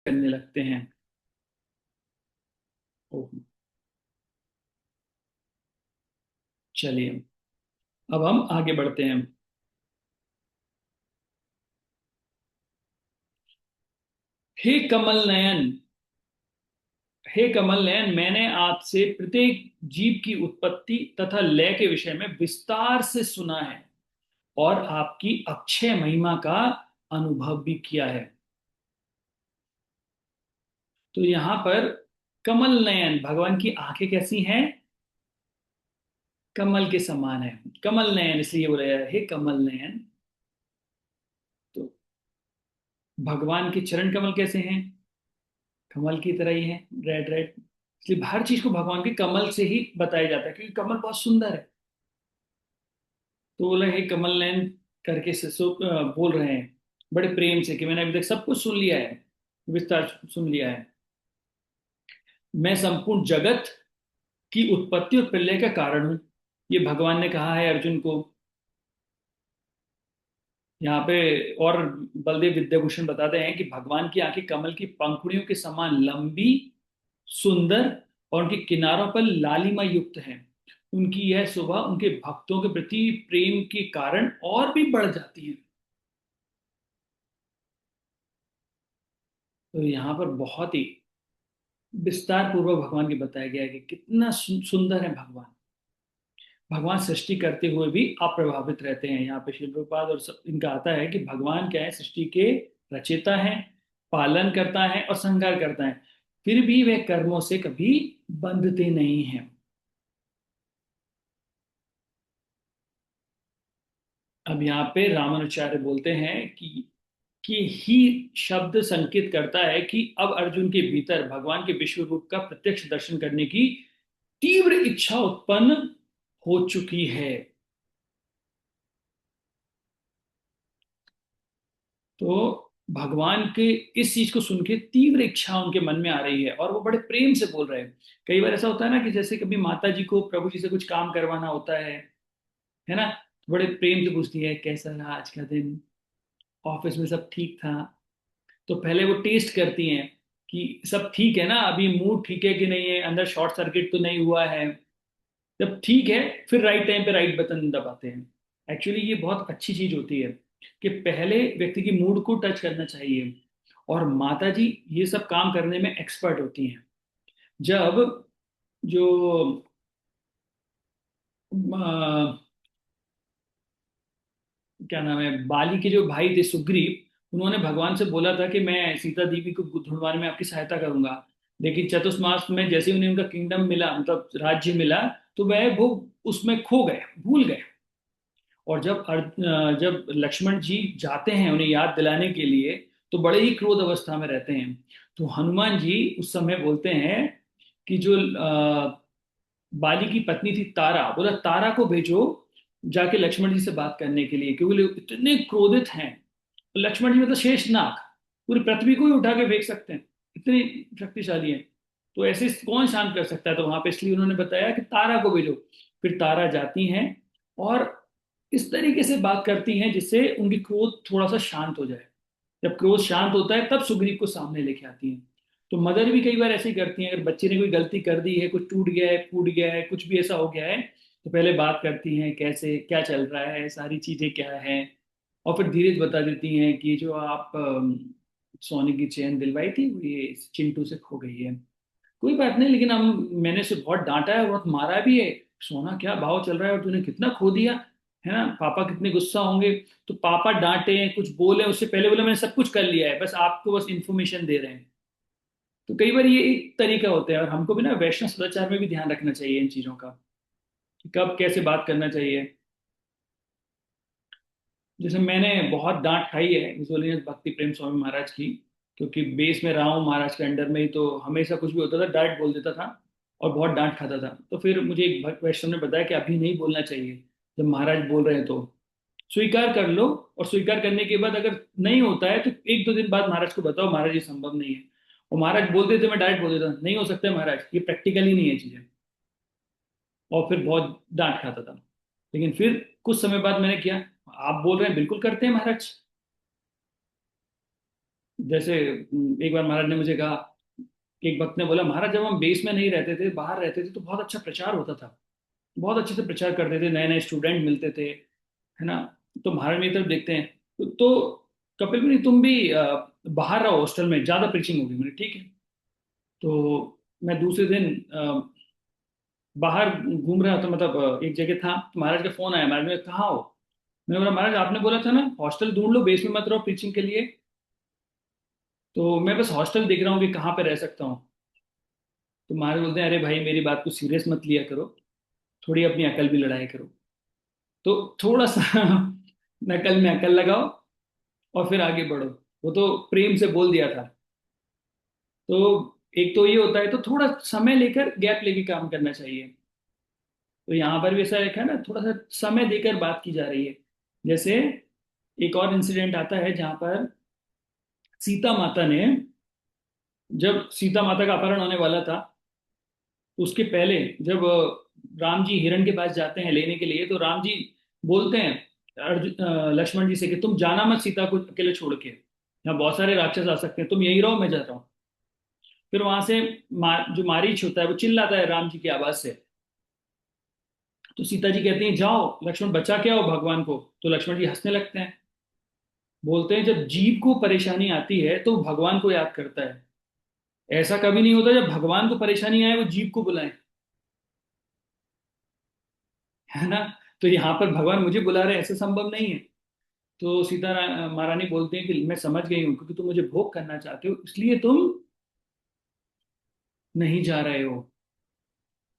करने लगते हैं। ओह, चलिए अब हम आगे बढ़ते हैं। हे कमल नयन, हे कमल नयन, मैंने आपसे प्रत्येक जीव की उत्पत्ति तथा लय के विषय में विस्तार से सुना है और आपकी अक्षय महिमा का अनुभव भी किया है। तो यहाँ पर कमल नयन, भगवान की आंखें कैसी हैं? कमल के समान है। कमल नयन इसलिए बोला गया है, हे कमल नयन। तो भगवान के चरण कमल कैसे हैं? कमल की तरह ही है, रेड रेड। इसलिए हर चीज को भगवान के कमल से ही बताया जाता है, क्योंकि कमल बहुत सुंदर है। तो बोला हे कमल नयन करके बोल रहे हैं बड़े प्रेम से कि मैंने अभी तक सब कुछ सुन लिया है, विस्तार सुन लिया है। मैं संपूर्ण जगत की उत्पत्ति और प्रलय का कारण हूं, ये भगवान ने कहा है अर्जुन को। यहाँ पे और बलदेव विद्याभूषण बताते हैं कि भगवान की आंखें कमल की पंखुड़ियों के समान लंबी, सुंदर और उनके किनारों पर लालिमा युक्त हैं। उनकी यह शोभा उनके भक्तों के प्रति प्रेम के कारण और भी बढ़ जाती है। तो यहाँ पर बहुत ही विस्तार पूर्वक भगवान के बताया गया है कि कितना सुंदर है भगवान। भगवान सृष्टि करते हुए भी अप्रभावित रहते हैं। यहाँ पे शिल प्रभुपाद और सब इनका आता है कि भगवान क्या है, सृष्टि के रचयिता हैं, पालन करता है और संहार करता है, फिर भी वे कर्मों से कभी बंधते नहीं हैं। अब यहाँ पे रामानुचार्य बोलते हैं कि ही शब्द संकेत करता है कि अब अर्जुन के भीतर भगवान के विश्व रूप का प्रत्यक्ष दर्शन करने की तीव्र इच्छा उत्पन्न हो चुकी है। तो भगवान के इस चीज को सुन के तीव्र इच्छा उनके मन में आ रही है और वो बड़े प्रेम से बोल रहे हैं। कई बार ऐसा होता है ना कि जैसे कभी माता जी को प्रभु जी से कुछ काम करवाना होता है ना, तो बड़े प्रेम से पूछती है कैसा रहा आज का दिन, ऑफिस में सब ठीक था। तो पहले वो टेस्ट करती हैं कि सब ठीक है ना, अभी मूड ठीक है कि नहीं है, अंदर शॉर्ट सर्किट तो नहीं हुआ है। जब ठीक है, फिर राइट टाइम पे राइट बटन दबाते हैं। एक्चुअली ये बहुत अच्छी चीज होती है कि पहले व्यक्ति की मूड को टच करना चाहिए। और माता जी ये सब काम करने में एक्सपर्ट होती हैं। जब जो क्या नाम है, बाली के जो भाई थे सुग्रीव, उन्होंने भगवान से बोला था कि मैं सीता देवी को ढूंढवाने में आपकी सहायता करूंगा। लेकिन चतुर्मास में जैसे ही उन्हें उनका किंगडम मिला, मतलब राज्य मिला, तो वह वो उसमें खो गए, भूल गए। और जब लक्ष्मण जी जाते हैं उन्हें याद दिलाने के लिए, तो बड़े ही क्रोध अवस्था में रहते हैं। तो हनुमान जी उस समय बोलते हैं कि जो बाली की पत्नी थी तारा, बोला तारा को भेजो जाके लक्ष्मण जी से बात करने के लिए, क्योंकि लोग इतने क्रोधित हैं। तो लक्ष्मण जी मतलब शेषनाग, पूरी पृथ्वी को ही उठा के फेंक सकते हैं, इतनी शक्तिशाली है। तो ऐसे कौन शांत कर सकता है? तो वहां पे इसलिए उन्होंने बताया कि तारा को भेजो। फिर तारा जाती हैं और इस तरीके से बात करती हैं जिससे उनकी क्रोध थोड़ा सा शांत हो जाए। जब क्रोध शांत होता है तब सुग्रीव को सामने लेके आती हैं। तो मदर भी कई बार ऐसे ही करती हैं, अगर बच्चे ने कोई गलती कर दी है, कुछ टूट गया है, फूट गया है, कुछ भी ऐसा हो गया है, तो पहले बात करती हैं कैसे क्या चल रहा है, सारी चीजें क्या है। और फिर धीरे से बता देती हैं कि जो आप सोने की चेन दिलवाई थी वो ये चिंटू से खो गई है। कोई बात नहीं, लेकिन हम मैंने उसे बहुत डांटा है, बहुत मारा भी है। सोना क्या भाव चल रहा है और तूने कितना खो दिया, है ना, पापा कितने गुस्सा होंगे। तो पापा डांटे कुछ बोले उससे पहले बोले मैंने सब कुछ कर लिया है, बस आपको बस इन्फॉर्मेशन दे रहे हैं। तो कई बार ये एक तरीका होता है, और हमको भी ना वैष्णव सदाचार में भी ध्यान रखना चाहिए इन चीजों का, कि कब कैसे बात करना चाहिए। जैसे मैंने बहुत डांट खाई है मिसोलिनियस भक्ति प्रेम स्वामी महाराज की, क्योंकि बेस में रहा हूँ महाराज के अंडर में ही, तो हमेशा कुछ भी होता था डायरेक्ट बोल देता था और बहुत डांट खाता था। तो फिर मुझे एक भक्त वैष्णव ने बताया कि अभी नहीं बोलना चाहिए, जब महाराज बोल रहे हैं तो स्वीकार कर लो। और स्वीकार करने के बाद अगर नहीं होता है तो एक दो दिन बाद महाराज को बताओ महाराज ये संभव नहीं है। और महाराज बोलते थे, मैं डायरेक्ट बोल देता नहीं हो सकता है महाराज, ये प्रैक्टिकली नहीं है चीजें। और फिर बहुत डांट खाता था। लेकिन फिर कुछ समय बाद मैंने किया, आप बोल रहे हैं बिल्कुल करते हैं महाराज। जैसे एक बार महाराज ने मुझे कहा, एक भक्त ने बोला, महाराज जब हम बेस में नहीं रहते थे, बाहर रहते थे, तो बहुत अच्छा प्रचार होता था, बहुत अच्छे से प्रचार करते थे, नए नए स्टूडेंट मिलते थे, है ना। तो महाराज मेरी तरफ देखते हैं, तो कपिल मुनि तुम भी बाहर रहो, हॉस्टल में ज्यादा प्रीचिंग होगी। मैंने ठीक है। तो मैं दूसरे दिन बाहर घूम रहा था, मतलब एक जगह था, तो महाराज का फोन आया। महाराज ने कहा, कहाँ हो? मैंने बोला, महाराज आपने बोला था ना हॉस्टल ढूंढ लो, बेस में मत रहो प्रीचिंग के लिए। तो मैं बस हॉस्टल देख रहा हूँ कि कहाँ पे रह सकता हूँ। तो महाराज बोलते हैं, अरे भाई मेरी बात को सीरियस मत लिया करो, थोड़ी अपनी अकल भी लड़ाया करो। तो थोड़ा सा नकल में अकल लगाओ और फिर आगे बढ़ो। वो तो प्रेम से बोल दिया था। तो एक तो ये होता है, तो थोड़ा समय लेकर गैप लेके काम करना चाहिए। तो यहाँ पर भी ऐसा देखा है ना, थोड़ा सा समय देकर बात की जा रही है। जैसे एक और इंसिडेंट आता है जहां पर सीता माता ने, जब सीता माता का अपहरण होने वाला था, उसके पहले जब राम जी हिरण के पास जाते हैं लेने के लिए, तो राम जी बोलते हैं लक्ष्मण जी से कि तुम जाना मत सीता को अकेले छोड़ के, यहाँ बहुत सारे राक्षस आ सकते हैं, तुम यहीं रहो, मैं जाता हूँ। फिर वहां से जो मारीच होता है वो चिल्लाता है राम जी की आवाज से। तो सीता जी कहती हैं, जाओ लक्ष्मण बचा के आओ भगवान को। तो लक्ष्मण जी हंसने लगते हैं, बोलते हैं, जब जीव को परेशानी आती है तो वो भगवान को याद करता है, ऐसा कभी नहीं होता जब भगवान को परेशानी आए वो जीव को बुलाए, है ना। तो यहाँ पर भगवान मुझे बुला रहे हैं, ऐसा संभव नहीं है। तो महारानी बोलते हैं कि मैं समझ गई हूँ, क्योंकि तुम मुझे भोग करना चाहते हो इसलिए तुम नहीं जा रहे हो।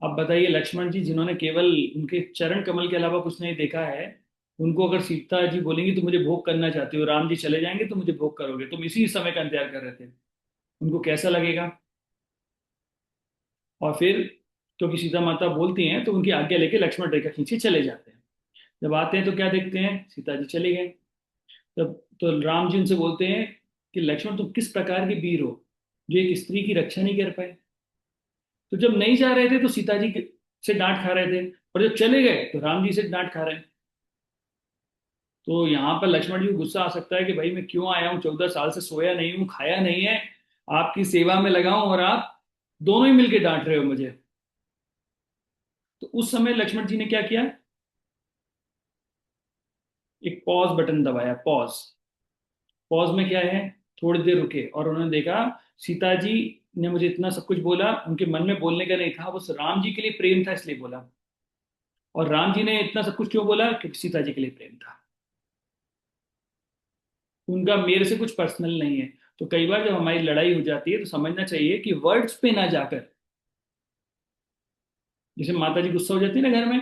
अब बताइए, लक्ष्मण जी जिन्होंने केवल उनके चरण कमल के अलावा कुछ नहीं देखा है, उनको अगर सीता जी बोलेंगी तो मुझे भोग करना चाहती हो, राम जी चले जाएंगे तो मुझे भोग करोगे, तुम इसी समय का इंतजार कर रहे थे, उनको कैसा लगेगा। और फिर क्योंकि सीता माता बोलती हैं, तो उनकी आज्ञा लेके लक्ष्मण रेखा खींचे चले जाते हैं। जब आते हैं तो क्या देखते हैं, सीता जी चले गए। तब तो राम जी उनसे बोलते हैं कि लक्ष्मण तुम किस प्रकार के वीर हो, जो एक स्त्री की रक्षा नहीं कर पाए। तो जब नहीं जा रहे थे तो सीता जी से डांट खा रहे थे, और जब चले गए तो राम जी से डांट खा रहे हैं। तो यहाँ पर लक्ष्मण जी को गुस्सा आ सकता है कि भाई मैं क्यों आया हूँ, 14 साल से सोया नहीं हूँ, खाया नहीं है, आपकी सेवा में लगा हूं, और आप दोनों ही मिलके डांट रहे हो मुझे। तो उस समय लक्ष्मण जी ने क्या किया, एक पॉज बटन दबाया, पॉज। पॉज में क्या है, थोड़ी देर रुके और उन्होंने देखा, सीता जी ने मुझे इतना सब कुछ बोला, उनके मन में बोलने का नहीं था, बस राम जी के लिए प्रेम था इसलिए बोला। और राम जी ने इतना सब कुछ क्यों बोला, क्योंकि सीता जी के लिए प्रेम था, उनका मेरे से कुछ पर्सनल नहीं है। तो कई बार जब हमारी लड़ाई हो जाती है तो समझना चाहिए कि वर्ड्स पे ना जाकर, जैसे माता जी गुस्सा हो जाती है ना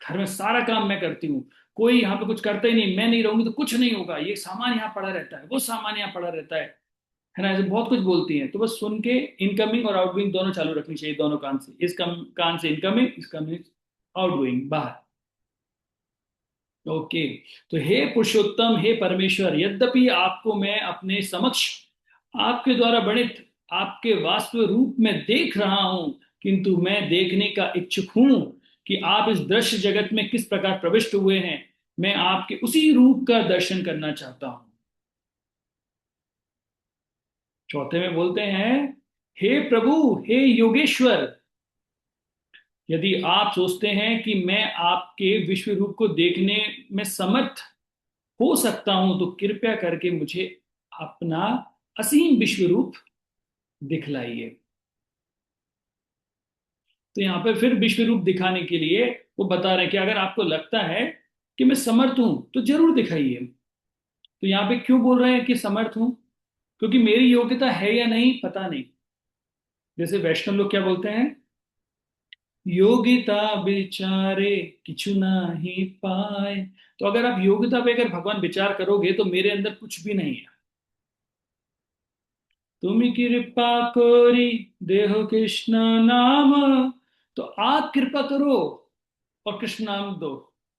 घर में सारा काम मैं करती हूँ, कोई यहाँ पे कुछ करता ही नहीं, मैं नहीं रहूंगी तो कुछ नहीं होगा, ये सामान यहाँ पड़ा रहता है, वो सामान यहाँ पड़ा रहता है ना, ऐसे बहुत कुछ बोलती हैं। तो बस सुन के इनकमिंग और आउटगोइंग दोनों चालू रखनी चाहिए, दोनों कान से, कान से इनकमिंग, इस कान से आउटगोइंग, बाहर। ओके। तो हे पुरुषोत्तम, हे परमेश्वर, यद्यपि आपको मैं अपने समक्ष आपके द्वारा वर्णित आपके वास्तव रूप में देख रहा हूं, किंतु मैं देखने का इच्छुक हूं कि आप इस दृश्य जगत में किस प्रकार प्रविष्ट हुए हैं। मैं आपके उसी रूप का दर्शन करना चाहता हूं। चौथे में बोलते हैं, हे प्रभु, हे योगेश्वर, यदि आप सोचते हैं कि मैं आपके विश्व रूप को देखने में समर्थ हो सकता हूं, तो कृपया करके मुझे अपना असीम विश्व रूप दिखलाइए। तो यहां पर फिर विश्व रूप दिखाने के लिए वो बता रहे हैं कि अगर आपको लगता है कि मैं समर्थ हूं तो जरूर दिखाइए। तो यहां पे क्यों बोल रहे हैं कि समर्थ हूं, क्योंकि मेरी योग्यता है या नहीं पता नहीं। जैसे वैष्णव लोग क्या बोलते हैं, योग्यता बिचारे किछु नहीं पाए। तो अगर आप योग्यता पे अगर भगवान विचार करोगे तो मेरे अंदर कुछ भी नहीं है। तुम कृपा कोरी देहो कृष्ण नाम, तो आप कृपा करो और कृष्ण नाम दो।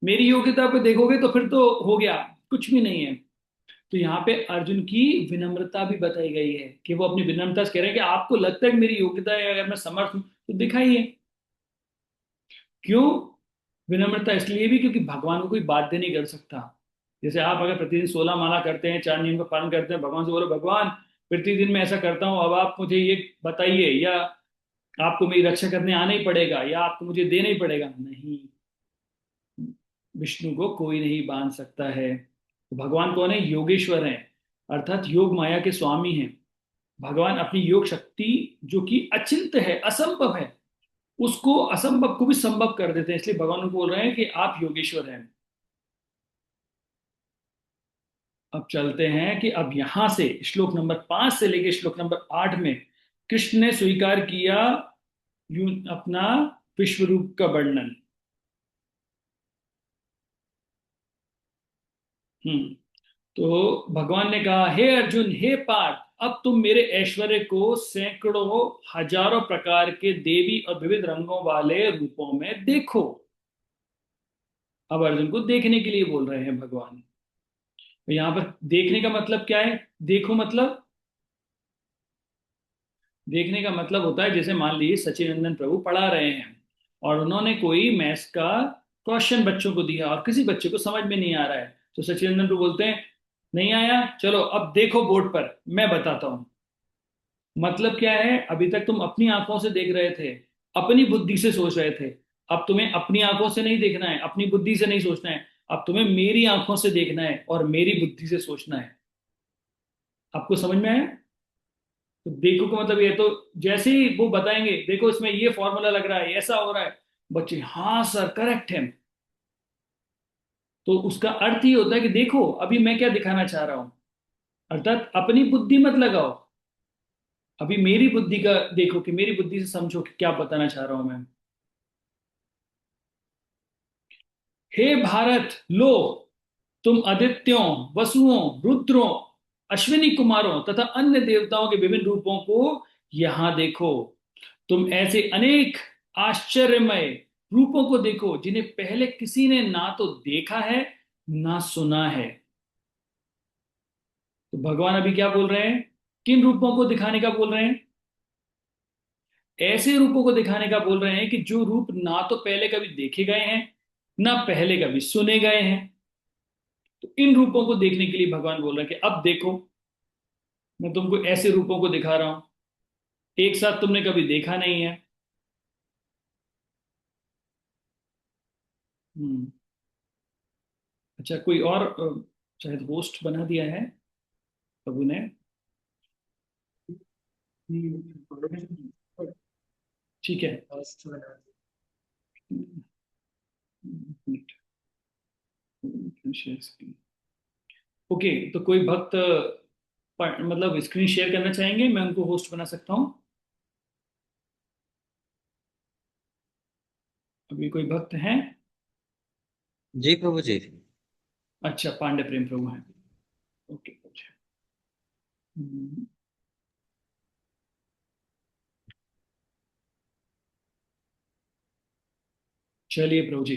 मेरी योग्यता पे देखोगे तो फिर तो हो गया, कुछ भी नहीं है। तो यहाँ पे अर्जुन की विनम्रता भी बताई गई है, कि वो अपनी विनम्रता से कह रहे हैं कि आपको लगता है कि मेरी योग्यता है, अगर मैं समर्थ हूं तो दिखाइए। क्यों विनम्रता, इसलिए भी क्योंकि भगवान को कोई बाध्य नहीं कर सकता। जैसे आप अगर प्रतिदिन 16 माला करते हैं, 4 नियम का पालन करते हैं, भगवान से बोलो, भगवान प्रतिदिन मैं ऐसा करता हूँ, अब आप मुझे ये बताइए, या आपको मेरी रक्षा करने आना ही पड़ेगा, या आपको मुझे देना ही पड़ेगा? नहीं, विष्णु को कोई नहीं बांध सकता है। तो भगवान कौन है? योगेश्वर हैं, अर्थात योग माया के स्वामी हैं। भगवान अपनी योग शक्ति, जो कि अचिंत्य है, असंभव है, उसको, असंभव को भी संभव कर देते हैं। इसलिए भगवान को बोल रहे हैं कि आप योगेश्वर हैं। अब चलते हैं कि अब यहां से श्लोक नंबर 5 से लेकर श्लोक नंबर 8 में कृष्ण ने स्वीकार किया अपना विश्व रूप का वर्णन। हम्म तो भगवान ने कहा, हे अर्जुन, हे पार्थ, अब तुम मेरे ऐश्वर्य को सैकड़ों हजारों प्रकार के देवी और विविध रंगों वाले रूपों में देखो। अब अर्जुन को देखने के लिए बोल रहे हैं भगवान। तो यहां पर देखने का मतलब क्या है? देखो मतलब, देखने का मतलब होता है, जैसे मान लीजिए सचिनंदन प्रभु पढ़ा रहे हैं और उन्होंने कोई मैथ्स का क्वेश्चन बच्चों को दिया और किसी बच्चे को समझ में नहीं आ रहा है, तो सचिनंदन प्रभु बोलते हैं, नहीं आया, चलो अब देखो बोर्ड पर, मैं बताता हूं। मतलब क्या है? अभी तक तुम अपनी आंखों से देख रहे थे, अपनी बुद्धि से सोच रहे थे। अब तुम्हें अपनी आंखों से नहीं देखना है, अपनी बुद्धि से नहीं सोचना है, अब तुम्हें मेरी आंखों से देखना है और मेरी बुद्धि से सोचना है। आपको समझ में आया? तो देखो का मतलब ये, तो जैसे ही वो बताएंगे, देखो इसमें ये फॉर्मूला लग रहा है, ऐसा हो रहा है, बच्चे हाँ सर करेक्ट है, तो उसका अर्थ ये होता है कि देखो अभी मैं क्या दिखाना चाह रहा हूं। अर्थात अपनी बुद्धि मत लगाओ, अभी मेरी बुद्धि का देखो, कि मेरी बुद्धि से समझो कि क्या बताना चाह रहा हूं मैं। हे भारत, लो, तुम आदित्यों, वसुओं, रुद्रों, अश्विनी कुमारों तथा अन्य देवताओं के विभिन्न रूपों को यहां देखो। तुम ऐसे अनेक आश्चर्यमय रूपों को देखो जिन्हें पहले किसी ने ना तो देखा है, ना सुना है। तो भगवान अभी क्या बोल रहे हैं? किन रूपों को दिखाने का बोल रहे हैं? ऐसे रूपों को दिखाने का बोल रहे हैं कि जो रूप ना तो पहले कभी देखे गए हैं, ना पहले कभी सुने गए हैं। तो इन रूपों को देखने के लिए भगवान बोल रहे हैं कि अब देखो, मैं तुमको ऐसे रूपों को दिखा रहा हूं, एक साथ तुमने कभी देखा नहीं है। हम्म अच्छा, कोई और शायद होस्ट बना दिया है प्रभु ने। ठीक है। ओके, तो कोई भक्त मतलब स्क्रीन शेयर करना चाहेंगे, मैं उनको होस्ट बना सकता हूँ। अभी कोई भक्त हैं? जी प्रभु जी। अच्छा, पांडे प्रेम प्रभु हैं। ओके, अच्छा। हम्म, चलिए प्रभु जी,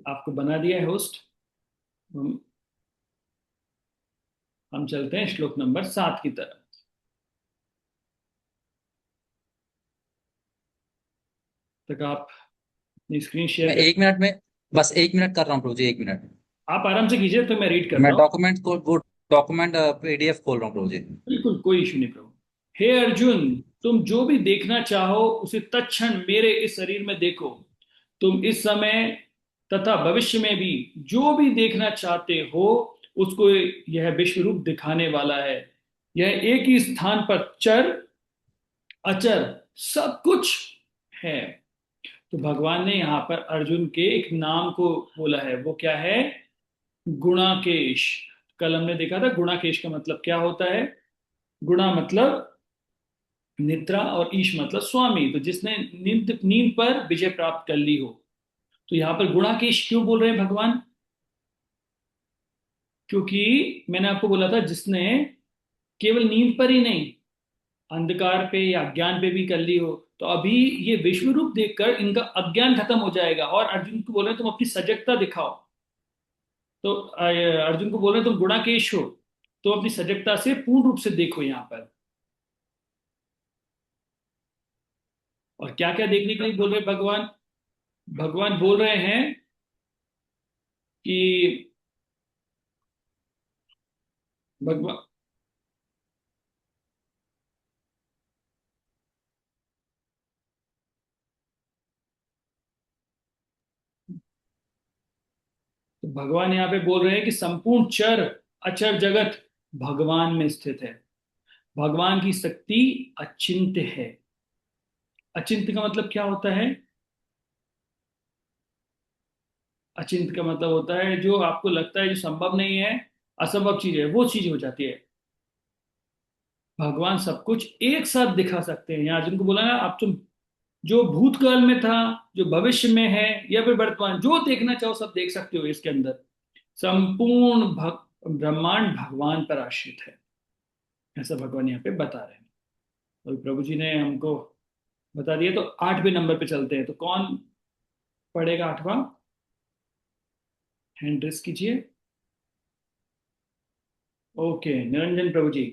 आपको बना दिया है होस्ट। हम हम चलते हैं श्लोक नंबर 7 की तरफ। तक आप अपनी स्क्रीन शेयर मैं कर, 1 मिनट में, बस 1 मिनट कर रहा हूँ प्रभु जी, 1 मिनट। आप आराम से कीजिए, तो मैं रीड करता मैं हूँ। डॉक्यूमेंट को, वो डॉक्यूमेंट पीडीएफ खोल रहा हूँ प्रभु जी। बिल्कुल कोई इशू नहीं प्रभु। हे अर्जुन, तुम जो भी देखना चाहो उसे तत्क्षण मेरे इस शरीर में देखो। तुम इस समय तथा भविष्य में भी जो भी देखना चाहते हो, उसको यह विश्व रूप दिखाने वाला है। यह एक ही स्थान पर चर अचर सब कुछ है। तो भगवान ने यहाँ पर अर्जुन के एक नाम को बोला है, वो क्या है? गुणाकेश। कल हमने देखा था गुणाकेश का मतलब क्या होता है। गुणा मतलब निद्रा, और ईश मतलब स्वामी, तो जिसने नींद नींद पर विजय प्राप्त कर ली हो। तो यहाँ पर गुणाकेश क्यों बोल रहे हैं भगवान? क्योंकि मैंने आपको बोला था, जिसने केवल नींद पर ही नहीं, अंधकार पे या अज्ञान पे भी कर ली हो, तो अभी ये विश्व रूप देखकर इनका अज्ञान खत्म हो जाएगा। और अर्जुन को बोल रहे हैं तुम अपनी सजगता दिखाओ। तो अर्जुन को बोल रहे हैं तुम गुणाकेश हो, तो अपनी सजगता से पूर्ण रूप से देखो यहाँ पर। और क्या क्या देखने के लिए बोल रहे हैं भगवान? भगवान बोल रहे हैं कि भगवान भगवान यहाँ पे बोल रहे हैं कि संपूर्ण चर अचर जगत भगवान में स्थित है। भगवान की शक्ति अचिंत्य है। अचिंत्य का मतलब क्या होता है? अचिंत्य का मतलब होता है जो आपको लगता है जो संभव नहीं है, असंभव चीज है, वो चीज हो जाती है। भगवान सब कुछ एक साथ दिखा सकते हैं। यहाँ जिनको बोला ना, आप तुम जो भूतकाल में था, जो भविष्य में है, या फिर वर्तमान, जो देखना चाहो सब देख सकते हो इसके अंदर। संपूर्ण ब्रह्मांड भगवान पर आश्रित है, ऐसा भगवान यहाँ पे बता रहे हैं। और प्रभु जी ने हमको बता दिया। तो 8वें नंबर पे चलते हैं। तो कौन पढ़ेगा 8वां? हैंड रेस कीजिए। ओके, निरंजन प्रभु जी।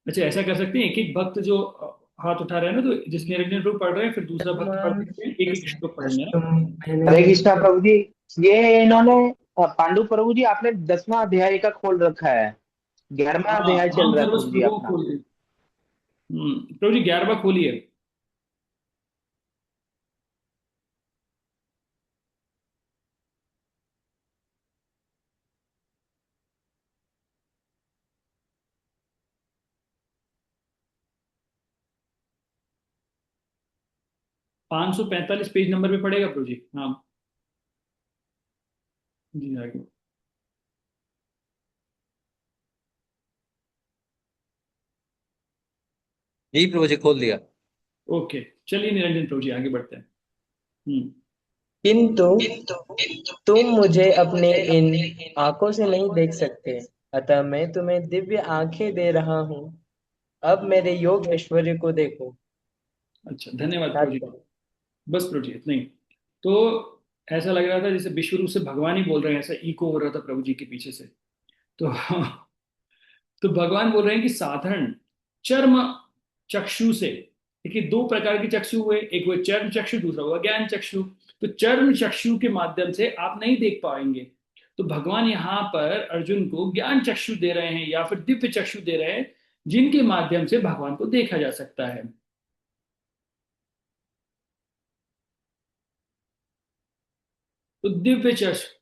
अच्छा, ऐसा कर सकते हैं, एक एक भक्त जो हाथ उठा रहे हैं ना, तो जिस निरंजन प्रभु पढ़ रहे हैं फिर दूसरा भक्त पढ़ सकते हैं, एक एक श्लोक पढ़ेंगे ना। हरे कृष्णा प्रभु जी। ये इन्होंने पांडु प्रभु जी, आपने 10वां अध्याय का खोल रखा है। 11वां हाँ, अध्याय चल हम रहा है प्रभु सर्वस्व जी प्रभु को अपना। खोलिए। प्रभु जी 11वां खोलिए। 545 पेज नंबर पे पड़ेगा प्रभु जी। हाँ जी, आगे। जी प्रभु जी, खोल दिया। ओके, चलिए निरंजन प्रभु जी आगे बढ़ते हैं। हम्म। किंतु तुम मुझे अपने इन आंखों से नहीं देख सकते, अतः मैं तुम्हें दिव्य आंखें दे रहा हूँ। अब मेरे योग ऐश्वर्य को देखो। अच्छा, धन्यवाद प्रभु जी। तात्पर्य। बस प्रभु जी इतना ही। तो ऐसा लग रहा था जैसे विश्व रूप से भगवान ही बोल रहे हैं, ऐसा इको हो रहा था प्रभु जी के पीछे से। तो तो भगवान बोल रहे हैं कि साधारण चर्म चक्षु से, देखिए दो प्रकार के चक्षु हुए, एक हुए चर्म चक्षु, दूसरा हुआ ज्ञान चक्षु। तो चर्म चक्षु के माध्यम से आप नहीं देख पाएंगे। तो भगवान यहाँ पर अर्जुन को ज्ञान चक्षु दे रहे हैं या फिर दिव्य चक्षु दे रहे हैं, जिनके माध्यम से भगवान को देखा जा सकता है। तो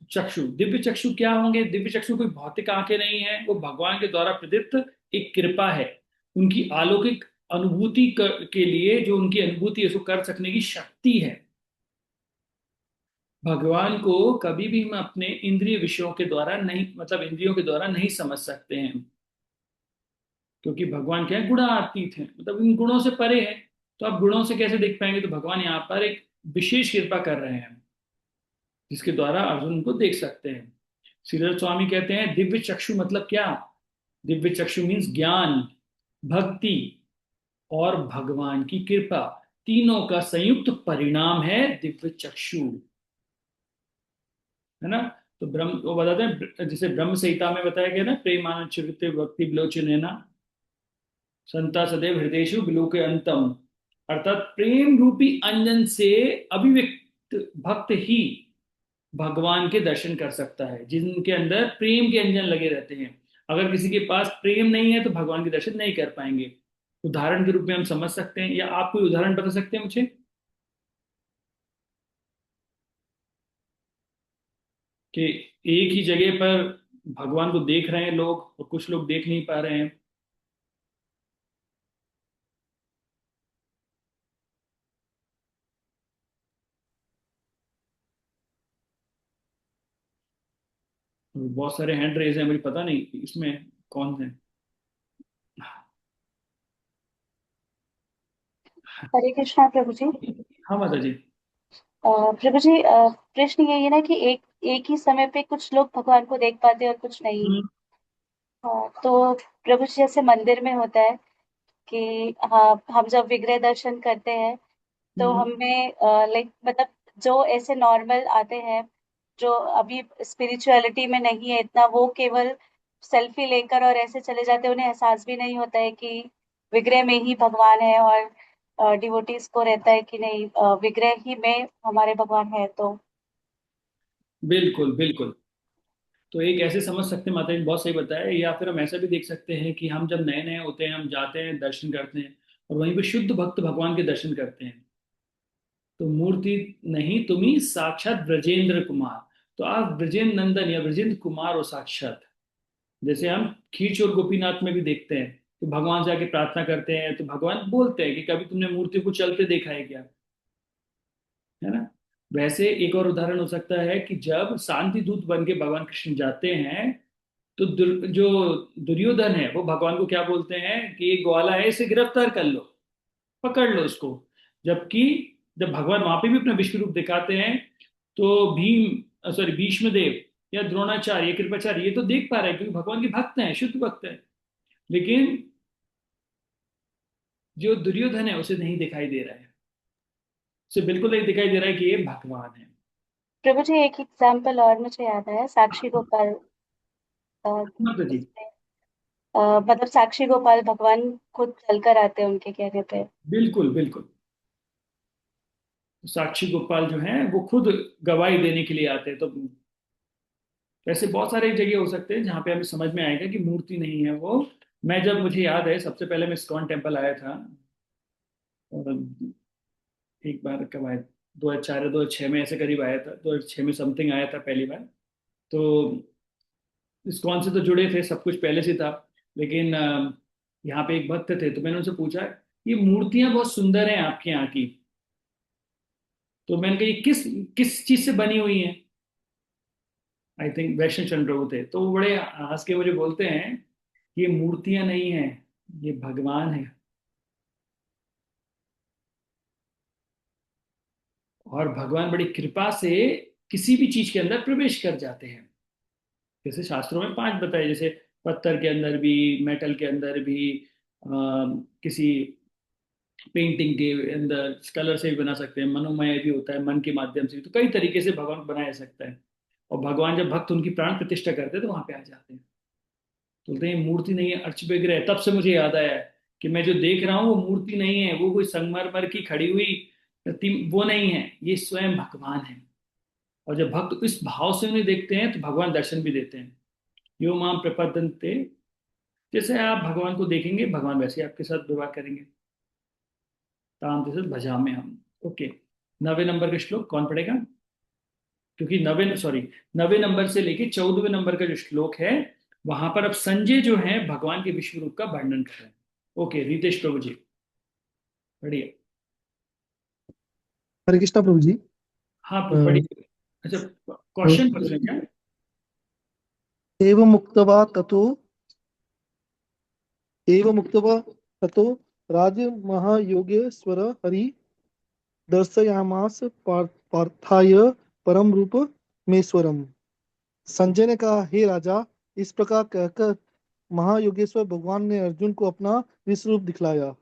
चक्षु, दिव्य चक्षु क्या होंगे? दिव्य चक्षु कोई भौतिक आंखें नहीं है, वो भगवान के द्वारा प्रदत्त एक कृपा है। उनकी अलौकिक अनुभूति के लिए जो उनकी अनुभूति है उसको कर सकने की शक्ति है। भगवान को कभी भी हम अपने इंद्रिय विषयों के द्वारा नहीं, मतलब इंद्रियों के द्वारा नहीं समझ सकते हैं, क्योंकि भगवान क्या है, गुणातीत है, मतलब इन गुणों से परे है। तो आप गुणों से कैसे देख पाएंगे? तो भगवान यहाँ पर एक विशेष कृपा कर रहे हैं, जिसके द्वारा अर्जुन उनको देख सकते हैं। श्रीधर स्वामी कहते हैं दिव्य चक्षु मतलब क्या? दिव्य चक्षु मीन्स ज्ञान, भक्ति और भगवान की कृपा, तीनों का संयुक्त परिणाम है दिव्य चक्षु, है ना। तो ब्रह्म वो बताते हैं, जैसे ब्रह्म संहिता में बताया गया ना, प्रेमानंद चित्ते भक्ति विलोचनेना संता सदैव हृदयेषु बिलोके अंतम। अर्थात प्रेम रूपी अंजन से अभिव्यक्त भक्त ही भगवान के दर्शन कर सकता है, जिनके अंदर प्रेम के अंजन लगे रहते हैं। अगर किसी के पास प्रेम नहीं है तो भगवान के दर्शन नहीं कर पाएंगे। उदाहरण के रूप में हम समझ सकते हैं, या आप कोई उदाहरण बता सकते हैं मुझे कि एक ही जगह पर भगवान को देख रहे हैं लोग और कुछ लोग देख नहीं पा रहे हैं। बहुत सारे हैंड रेज हैं, मुझे पता नहीं इसमें कौन है। हरे कृष्णा प्रभु जी। हाँ माता जी। प्रभु जी, प्रश्न यही है ना कि एक एक ही समय पे कुछ लोग भगवान को देख पाते हैं और कुछ नहीं। हम्म। तो प्रभु जी जैसे मंदिर में होता है कि हाँ, हम जब विग्रह दर्शन करते हैं तो हम्म। हमें लाइक मतलब जो ऐसे नॉर्मल आते हैं, जो अभी स्पिरिचुअलिटी में नहीं है इतना, वो केवल सेल्फी लेकर और ऐसे चले जाते हैं, उन्हें एहसास भी नहीं होता है कि विग्रह में ही भगवान है। और डिवोटीज को रहता है कि नहीं, विग्रह ही में हमारे भगवान है। तो बिल्कुल बिल्कुल। तो एक ऐसे समझ सकते हैं, माता जी ने बहुत सही बताया। या फिर हम ऐसा भी देख सकते हैं कि हम जब नए नए होते हैं, हम जाते हैं दर्शन करते हैं और वहीं पे शुद्ध भक्त भगवान के दर्शन करते हैं। तो मूर्ति नहीं, तुम ही साक्षात ब्रजेंद्र कुमार। तो आप ब्रजेंद्र नंदन या ब्रजेंद्र कुमार हो साक्षात। जैसे हम खीर और गोपीनाथ में भी देखते हैं कि भगवान से आके प्रार्थना करते हैं तो भगवान बोलते हैं कि कभी तुमने मूर्ति को चलते देखा है क्या, है ना। वैसे एक और उदाहरण हो सकता है कि जब शांति दूत बन के भगवान कृष्ण जाते हैं तो जो दुर्योधन है वो भगवान को क्या बोलते हैं कि ये ग्वाला है, इसे गिरफ्तार कर लो, पकड़ लो इसको। जबकि जब भगवान वहां पे भी अपना विश्व रूप दिखाते हैं तो भीम, सॉरी, भीष्म देव या द्रोणाचार्य या कृपाचार्य ये तो देख पा रहे हैं क्योंकि भगवान के भक्त हैं, शुद्ध भक्त हैं। लेकिन जो दुर्योधन है उसे नहीं दिखाई दे रहा है, उसे बिल्कुल नहीं दिखाई दे रहा है कि ये भगवान है। प्रभु जी, एक एग्जाम्पल और मुझे याद आया, साक्षी गोपाल। अ, मतलब जी, उसमें मतलब साक्षी गोपाल भगवान खुद चलकर आते हैं उनके कहने पे। बिल्कुल बिल्कुल। साक्षी गोपाल जो है वो खुद गवाही देने के लिए आते हैं। तो वैसे बहुत सारे जगह हो सकते हैं जहाँ पे हमें समझ में आएगा कि मूर्ति नहीं है वो। मैं जब, मुझे याद है सबसे पहले मैं इस्कॉन टेम्पल आया था, और एक बार कब आया, 2004 या 2006 में ऐसे करीब आया था, 2006 में समथिंग आया था पहली बार। तो इस्कॉन से तो जुड़े थे, सब कुछ पहले से था। लेकिन यहाँ पे एक भक्त थे तो मैंने उनसे पूछा, ये मूर्तियां बहुत सुंदर हैं आपके यहाँ की, तो मैंने कहा ये किस किस चीज से बनी हुई हैं। आई थिंक वैष्णव चंद्र वो थे, तो वो बड़े हंस के मुझे बोलते हैं ये मूर्तियां नहीं हैं, ये भगवान है। और भगवान बड़ी कृपा से किसी भी चीज के अंदर प्रवेश कर जाते हैं। जैसे शास्त्रों में पांच बताए, जैसे पत्थर के अंदर भी, मेटल के अंदर भी, किसी पेंटिंग के अंदर कलर से भी बना सकते हैं, मनोमय भी होता है, मन के माध्यम से भी। तो कई तरीके से भगवान को बनाया जा सकता है। और भगवान जब भक्त उनकी प्राण प्रतिष्ठा करते हैं तो वहां पे आ जाते हैं। तो बोलते हैं ये मूर्ति नहीं है, अर्च विग्रह है। तब से मुझे याद आया कि मैं जो देख रहा हूँ वो मूर्ति नहीं है, वो कोई संगमरमर की खड़ी हुई प्रतिम वो नहीं है, ये स्वयं भगवान है। और जब भक्त इस भाव से उन्हें देखते हैं तो भगवान दर्शन भी देते हैं। यो माम प्रपद्यन्ते, जैसे आप भगवान को देखेंगे भगवान वैसे ही आपके साथ व्यवहार करेंगे। ताम जैसे भजा में हम। ओके, 90 नंबर का श्लोक कौन पढ़ेगा? क्योंकि 90 नंबर से लेके 14वें नंबर का जो श्लोक है वहां पर अब संजय जो है भगवान के विश्व रूप का वर्णन कर रहे हैं। ओके, रितेश प्रभु जी पढ़िए। हरे कृष्णा प्रभु जी। हाँ अ, पढ़िए। अच्छा, क्वेश्चन पूछ रहे हैं क्या? एवमुक्त्वा ततो एवमुक्त्वा ततो राजमहायोगेश्वर हरि दर्शयामास पार्थाय परम रूपमेश्वरम। संजय ने कहा, हे राजा, इस प्रकार कहकर महायोगेश्वर भगवान ने अर्जुन को अपना विश्व रूप दिखलाया।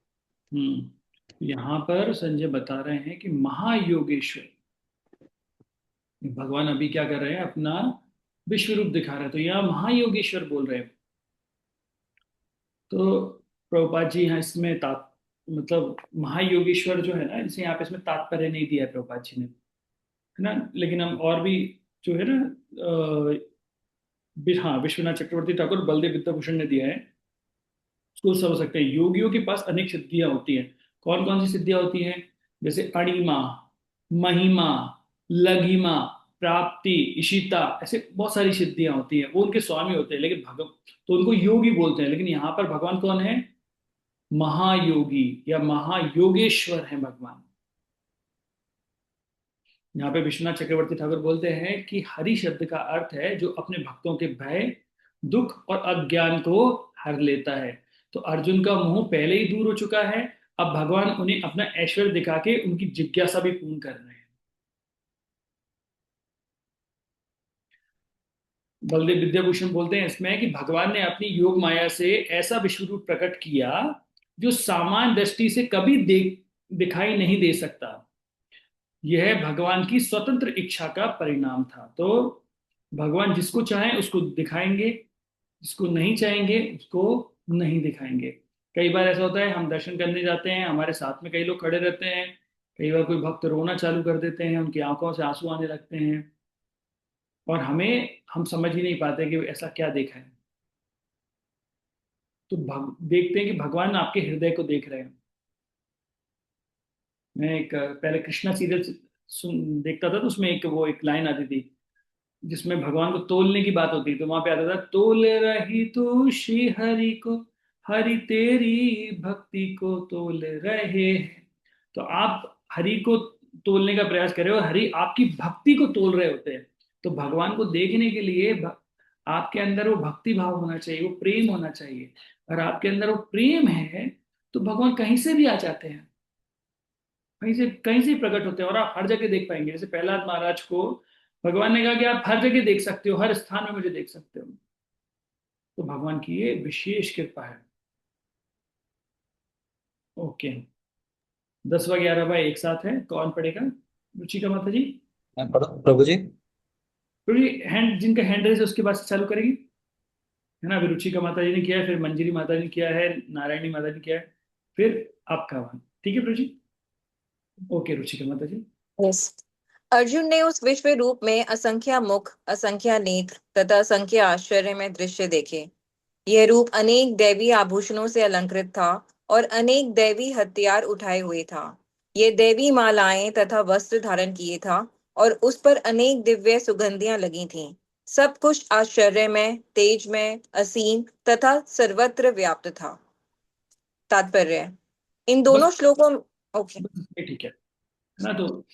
यहाँ पर संजय बता रहे हैं कि महायोगेश्वर भगवान अभी क्या कर रहे हैं, अपना विश्व रूप दिखा रहे हैं। तो यहाँ महायोगेश्वर बोल रहे हैं। तो प्रभुपाद जी यहाँ इसमें मतलब महायोगेश्वर जो है ना, इसे यहाँ पे इसमें तात्पर्य नहीं दिया है प्रभुपाद जी ने, है ना। लेकिन हम और भी जो है ना, हाँ, विश्वनाथ चक्रवर्ती ठाकुर बलदेव विद्याभूषण ने दिया है, उसको समझ सकते हैं। योगियों के पास अनेक सिद्धियां होती हैं। कौन कौन सी सिद्धियां होती हैं? जैसे अणिमा, महिमा, लघिमा, प्राप्ति, इशिता, ऐसे बहुत सारी सिद्धियां होती हैं। वो उनके स्वामी होते हैं, लेकिन भगव तो उनको योगी बोलते हैं। लेकिन यहाँ पर भगवान कौन है? महायोगी या महायोगेश्वर है भगवान। यहाँ पे विश्वनाथ चक्रवर्ती ठाकुर बोलते हैं कि हरि शब्द का अर्थ है जो अपने भक्तों के भय, दुख और अज्ञान को हर लेता है। तो अर्जुन का मोह पहले ही दूर हो चुका है। अब भगवान उन्हें अपना ऐश्वर्य दिखा के उनकी जिज्ञासा भी पूर्ण कर रहे हैं। बलदेव विद्याभूषण बोलते हैं इसमें कि भगवान ने अपनी योग माया से ऐसा विश्व रूप प्रकट किया जो सामान्य दृष्टि से कभी दिखाई नहीं दे सकता। यह भगवान की स्वतंत्र इच्छा का परिणाम था। तो भगवान जिसको चाहें उसको दिखाएंगे, जिसको नहीं चाहेंगे उसको नहीं दिखाएंगे। कई बार ऐसा होता है, हम दर्शन करने जाते हैं, हमारे साथ में कई लोग खड़े रहते हैं, कई बार कोई भक्त रोना चालू कर देते हैं, उनकी आंखों से आंसू आने लगते हैं, और हम समझ ही नहीं पाते कि ऐसा क्या देखा है। तो देखते हैं कि भगवान आपके हृदय को देख रहे हैं। मैं एक पहले कृष्णा सीरियल सुन देखता था, तो उसमें एक लाइन आती थी जिसमें भगवान को तोलने की बात होती, तो वहां पे आता था, तोल रही तू श्री हरि को, हरि तेरी भक्ति को तोल रहे हैं। तो आप हरि को तोलने का प्रयास कर रहे हो, हरि आपकी भक्ति को तोल रहे होते हैं। तो भगवान को देखने के लिए आपके अंदर वो भक्ति भाव होना चाहिए, वो प्रेम होना चाहिए। और आपके अंदर वो प्रेम है तो भगवान कहीं से भी आ जाते हैं, कहीं से प्रकट होते हैं, और आप हर जगह देख पाएंगे। जैसे प्रहलाद महाराज को भगवान ने कहा कि आप हर जगह देख सकते हो, हर स्थान में मुझे देख सकते हो। तो भगवान की ये विशेष कृपा है। ओके, 10 व 11 एक साथ है, कौन पढ़ेगा? रुचिका माता जी। मैं पढ़ो प्रभु जी। थोड़ी हैंड, जिनका हैंड रेस है उसके बाद से चालू करेंगे, है ना? अभी रुचिका माता जी ने किया है, फिर मंजरी माता जी ने किया है, नारायणी माता जी ने किया है, फिर आपका आह्वान। ठीक है प्रभु जी। ओके रुचिका माता जी। यस। अर्जुन ने उस विश्व रूप में असंख्य मुख, असंख्य नेत्र तथा असंख्य आश्चर्य में दृश्य देखे। यह रूप अनेक दैवी आभूषणों से अलंकृत था और अनेक दैवी हथियार उठाए हुए था। ये दैवी मालाएं तथा वस्त्र धारण किए था और उस पर अनेक दिव्य सुगंधियां लगी थीं। सब कुछ आश्चर्य में, तेज में, असीम तथा सर्वत्र व्याप्त था। तात्पर्य इन बस दोनों श्लोकों। ओके। बस ये ठीक है ना? तो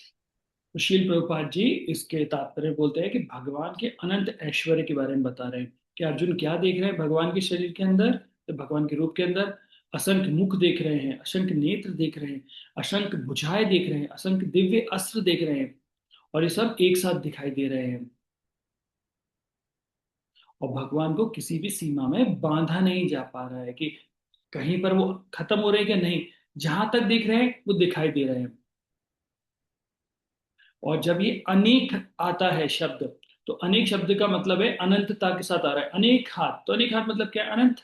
शील प्रभुपाद जी इसके तात्पर्य बोलते हैं कि भगवान के अनंत ऐश्वर्य के बारे में बता रहे हैं कि अर्जुन क्या देख रहे हैं भगवान के शरीर के अंदर, तो भगवान के रूप के अंदर असंख्य मुख देख रहे हैं, असंख्य नेत्र देख रहे हैं, असंख्य भुजाएं देख रहे हैं, असंख्य दिव्य अस्त्र देख रहे हैं, और ये सब एक साथ दिखाई दे रहे हैं। और भगवान को किसी भी सीमा में बांधा नहीं जा पा रहा है कि कहीं पर वो खत्म हो रहे हैं क्या, नहीं, जहां तक देख रहे हैं वो दिखाई दे रहे हैं। और जब ये अनेक आता है शब्द, तो अनेक शब्द का मतलब है अनंतता के साथ आ रहा है। अनेक हाथ, तो अनेक हाथ मतलब क्या है? अनंत।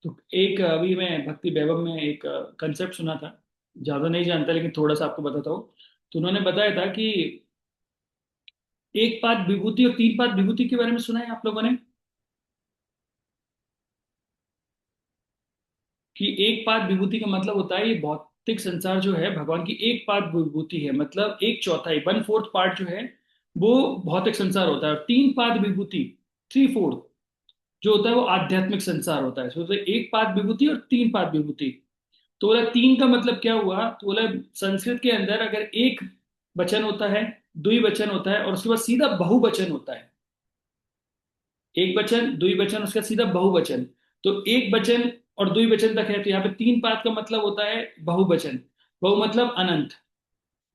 तो एक अभी मैं भक्ति वैभव में एक कंसेप्ट सुना था, ज्यादा नहीं जानता लेकिन थोड़ा सा आपको बताता हूँ। तो उन्होंने बताया था कि एक पाद विभूति और तीन पाद विभूति के बारे में सुना है आप लोगों ने? कि एक पाद विभूति का मतलब होता है ये भौतिक संसार जो है भगवान की एक पाद विभूति है, मतलब एक चौथाई, 1/4 पार्ट जो है वो भौतिक संसार होता है। और तीन पाद विभूति, 3/4 जो होता है वो आध्यात्मिक संसार होता है। तो एक पाद विभूति और तीन पाद विभूति। तो बोला तीन का मतलब क्या हुआ, तो बोला संस्कृत के अंदर अगर एक वचन होता है, द्विवचन होता है, और उसके बाद सीधा बहुवचन होता है। एक वचन, द्विवचन, उसका सीधा बहुवचन। तो एक वचन और द्विवचन तक है, तो यहाँ पे तीन पाद का मतलब होता है बहुवचन। बहु मतलब अनंत।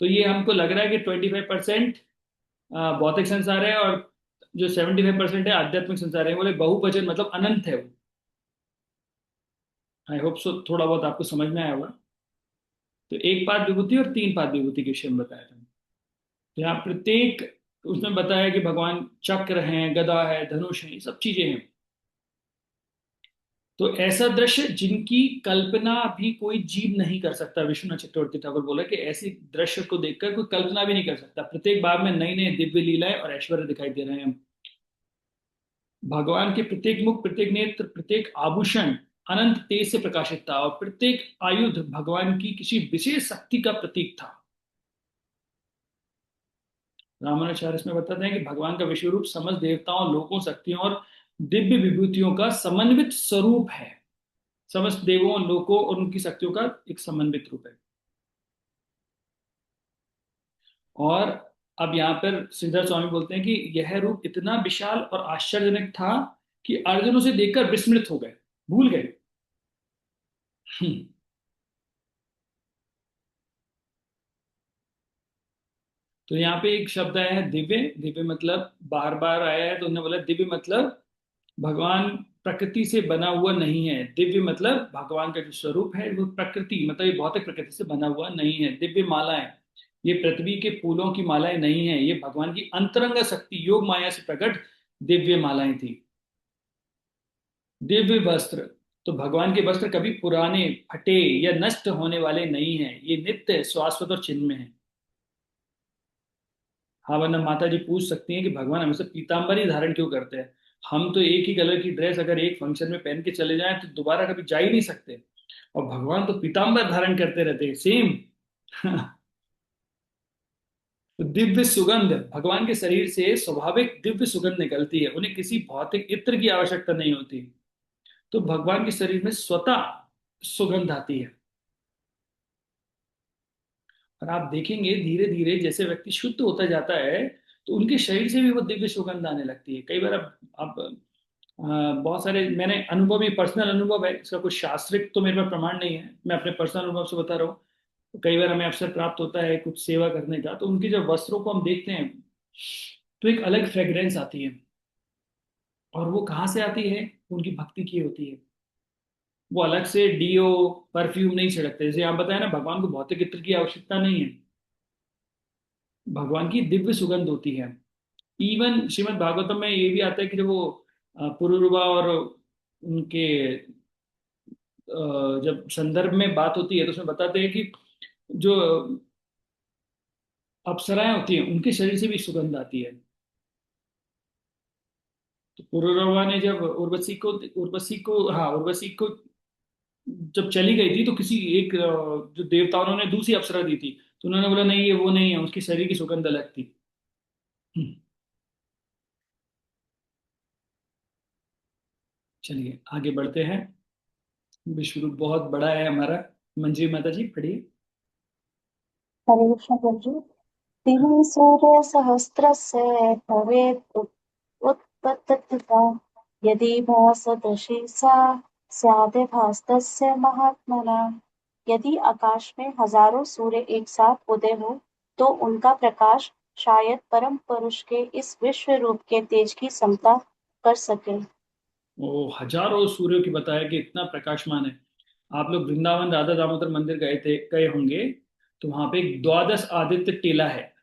तो ये हमको लग रहा है कि 25% भौतिक संसार है और जो 75% है आध्यात्मिक संसार है। बोले बहुवचन मतलब अनंत है वो। आई होप सो थोड़ा बहुत आपको समझ में आया होगा। तो एक पाद विभूति और तीन पाद विभूति के विषय में बताया था। तो यहाँ प्रत्येक उसमें बताया कि भगवान चक्र हैं, गदा है, धनुष है, ये सब चीजें हैं। तो ऐसा दृश्य जिनकी कल्पना भी कोई जीव नहीं कर सकता। विश्वनाथ चक्रवर्ती ठाकुर बोला कि ऐसी दृश्य को देखकर कोई कल्पना भी नहीं कर सकता। प्रत्येक बार में नई नई दिव्य लीलाएं और ऐश्वर्य दिखाई दे रहे हैं। भगवान के प्रत्येक मुख, प्रत्येक नेत्र, प्रत्येक आभूषण अनंत तेज से प्रकाशित था, और प्रत्येक आयुध भगवान की किसी विशेष शक्ति का प्रतीक था। रामानुजाचार्य इसमें बताते हैं कि भगवान का विश्व रूप समस्त देवताओं, लोकों, शक्तियों और दिव्य विभूतियों का समन्वित स्वरूप है। समस्त देवों, लोकों और उनकी शक्तियों का एक समन्वित रूप है। और अब यहाँ पर श्रीधर स्वामी बोलते हैं कि यह रूप इतना विशाल और आश्चर्यजनक था कि अर्जुन उसे देखकर विस्मृत हो गए, भूल गए। तो यहाँ पे एक शब्द आया है दिव्य। दिव्य मतलब बार बार आया है, तो उन्होंने बोला दिव्य मतलब भगवान प्रकृति से बना हुआ नहीं है। दिव्य मतलब भगवान का जो स्वरूप है वो प्रकृति, मतलब ये भौतिक प्रकृति से बना हुआ नहीं है। दिव्य मालाएं, ये पृथ्वी के फूलों की मालाएं नहीं है, ये भगवान की अंतरंग शक्ति योग माया से प्रकट दिव्य मालाएं थी। दिव्य वस्त्र, तो भगवान के वस्त्र कभी पुराने, फटे या नष्ट होने वाले नहीं हैं, ये नित्य शाश्वत और चिन्मय है। हाँ, वरना माता जी पूछ सकती हैं कि भगवान हमेशा पीताम्बर ही धारण क्यों करते हैं? हम तो एक ही कलर की ड्रेस अगर एक फंक्शन में पहन के चले जाएं तो दोबारा कभी जा ही नहीं सकते। और भगवान तो पीताम्बर धारण करते रहते हैं सेम। तो दिव्य सुगंध, भगवान के शरीर से स्वाभाविक दिव्य सुगंध निकलती है, उन्हें किसी भौतिक इत्र की आवश्यकता नहीं होती। तो भगवान के शरीर में स्वतः सुगंध आती है। और आप देखेंगे धीरे धीरे जैसे व्यक्ति शुद्ध होता जाता है, तो उनके शरीर से भी वो दिव्य सुगंध आने लगती है। कई बार अब बहुत सारे मैंने अनुभव, ही पर्सनल अनुभव है, इसका कुछ शास्त्रिक तो मेरे पास प्रमाण नहीं है, मैं अपने पर्सनल अनुभव से बता रहा हूँ। तो कई बार हमें अवसर प्राप्त होता है कुछ सेवा करने का, तो उनके जब वस्त्रों को हम देखते हैं तो एक अलग फ्रेग्रेंस आती है। और वो कहाँ से आती है? उनकी भक्ति की होती है। वो अलग से डीओ परफ्यूम नहीं छिड़कते, जैसे आप बताया ना, भगवान को भौतिक इत्र की आवश्यकता नहीं है, भगवान की दिव्य सुगंध होती है। इवन श्रीमद् भागवतम में ये भी आता है कि जब वो पुरूरवा और उनके जब संदर्भ में बात होती है तो उसमें बताते हैं कि जो अप्सराएं होती हैं उनके शरीर से भी सुगंध आती है। तो पुरूरवा ने जब उर्वशी को जब चली गई थी, तो किसी एक जो देवताओं ने दूसरी अप्सरा दी थी, तो उन्होंने बोला नहीं ये वो नहीं है, उसकी शरीर की सुगंध अलग थी। चलिए आगे बढ़ते हैं। विश्व रूप बहुत बड़ा है हमारा। मंजी माता जी पढ़िए। हरे कृष्ण प्रभु। दिवि सूर्यसहस्रस्य भवेत् उत्पतत्तिका यदि भासदृशी सा स्यादेभासतस्य महात्मना। यदि आकाश में हजारों सूर्य एक साथ उदय हो तो उनका प्रकाश शायद परम पुरुष के इस विश्व रूप के तेज की समता कर सके। वो हजारों सूर्यों की बताया कि इतना प्रकाशमान है। आप लोग वृंदावन राधा दामोदर मंदिर गए होंगे, तो वहां पे एक द्वादश आदित्य टीला है।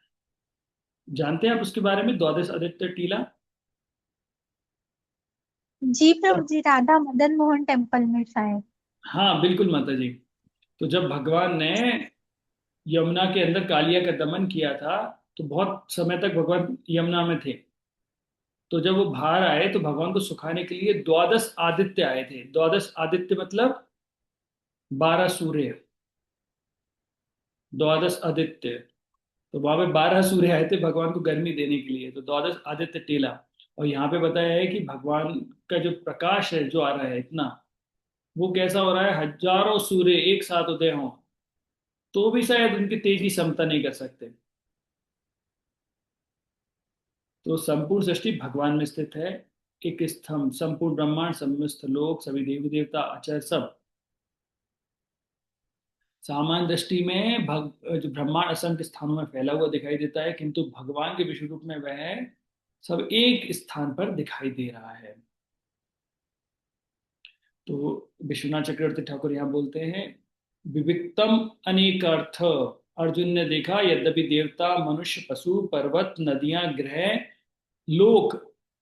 जानते हैं आप उसके बारे में, द्वादश आदित्य टीला? जी प्रभु जी, राधा मदन मोहन टेम्पल में शायद। हाँ बिल्कुल माता जी। तो जब भगवान ने यमुना के अंदर कालिया का दमन किया था, तो बहुत समय तक भगवान यमुना में थे। तो जब वो बाहर आए तो भगवान को सुखाने के लिए द्वादश आदित्य आए थे। द्वादश आदित्य मतलब 12 सूर्य, द्वादश आदित्य। तो वहां पे 12 सूर्य आए थे भगवान को गर्मी देने के लिए, तो द्वादश आदित्य टीला। और यहाँ पे बताया है कि भगवान का जो प्रकाश है जो आ रहा है इतना, वो कैसा हो रहा है, हजारों सूर्य एक साथ उदय हों तो भी शायद उनकी तेज की क्षमता नहीं कर सकते। तो संपूर्ण सृष्टि भगवान में स्थित है। एक स्तंभ, संपूर्ण ब्रह्मांड, समस्त लोक, सभी देवी देवता, आचार्य सब। सामान्य दृष्टि में जो ब्रह्मांड असंख्य स्थानों में फैला हुआ दिखाई देता है, किंतु भगवान के विश्व रूप में वह सब एक स्थान पर दिखाई दे रहा है। तो विश्वनाथ चक्रवर्ती ठाकुर यहाँ बोलते हैं, विविक्तम अनेक अर्थ अर्जुन ने देखा, यद्यपि देवता, मनुष्य, पशु, पर्वत, नदियां, ग्रह, लोक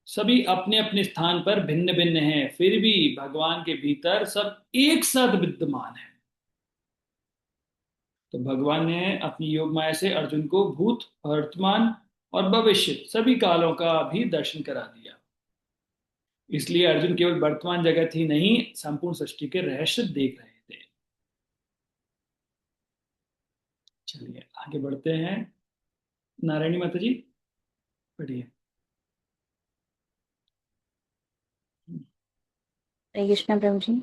सभी अपने अपने स्थान पर भिन्न भिन्न हैं, फिर भी भगवान के भीतर सब एक साथ विद्यमान है। तो भगवान ने अपनी योग माया से अर्जुन को भूत, वर्तमान और भविष्य सभी कालों का भी दर्शन करा दिया। इसलिए अर्जुन केवल वर्तमान जगत ही नहीं, संपूर्ण सृष्टि के रहस्य देख रहे थे। चलिए आगे बढ़ते हैं। नारायणी माता जी पढ़िए। हरे कृष्ण प्रभु जी।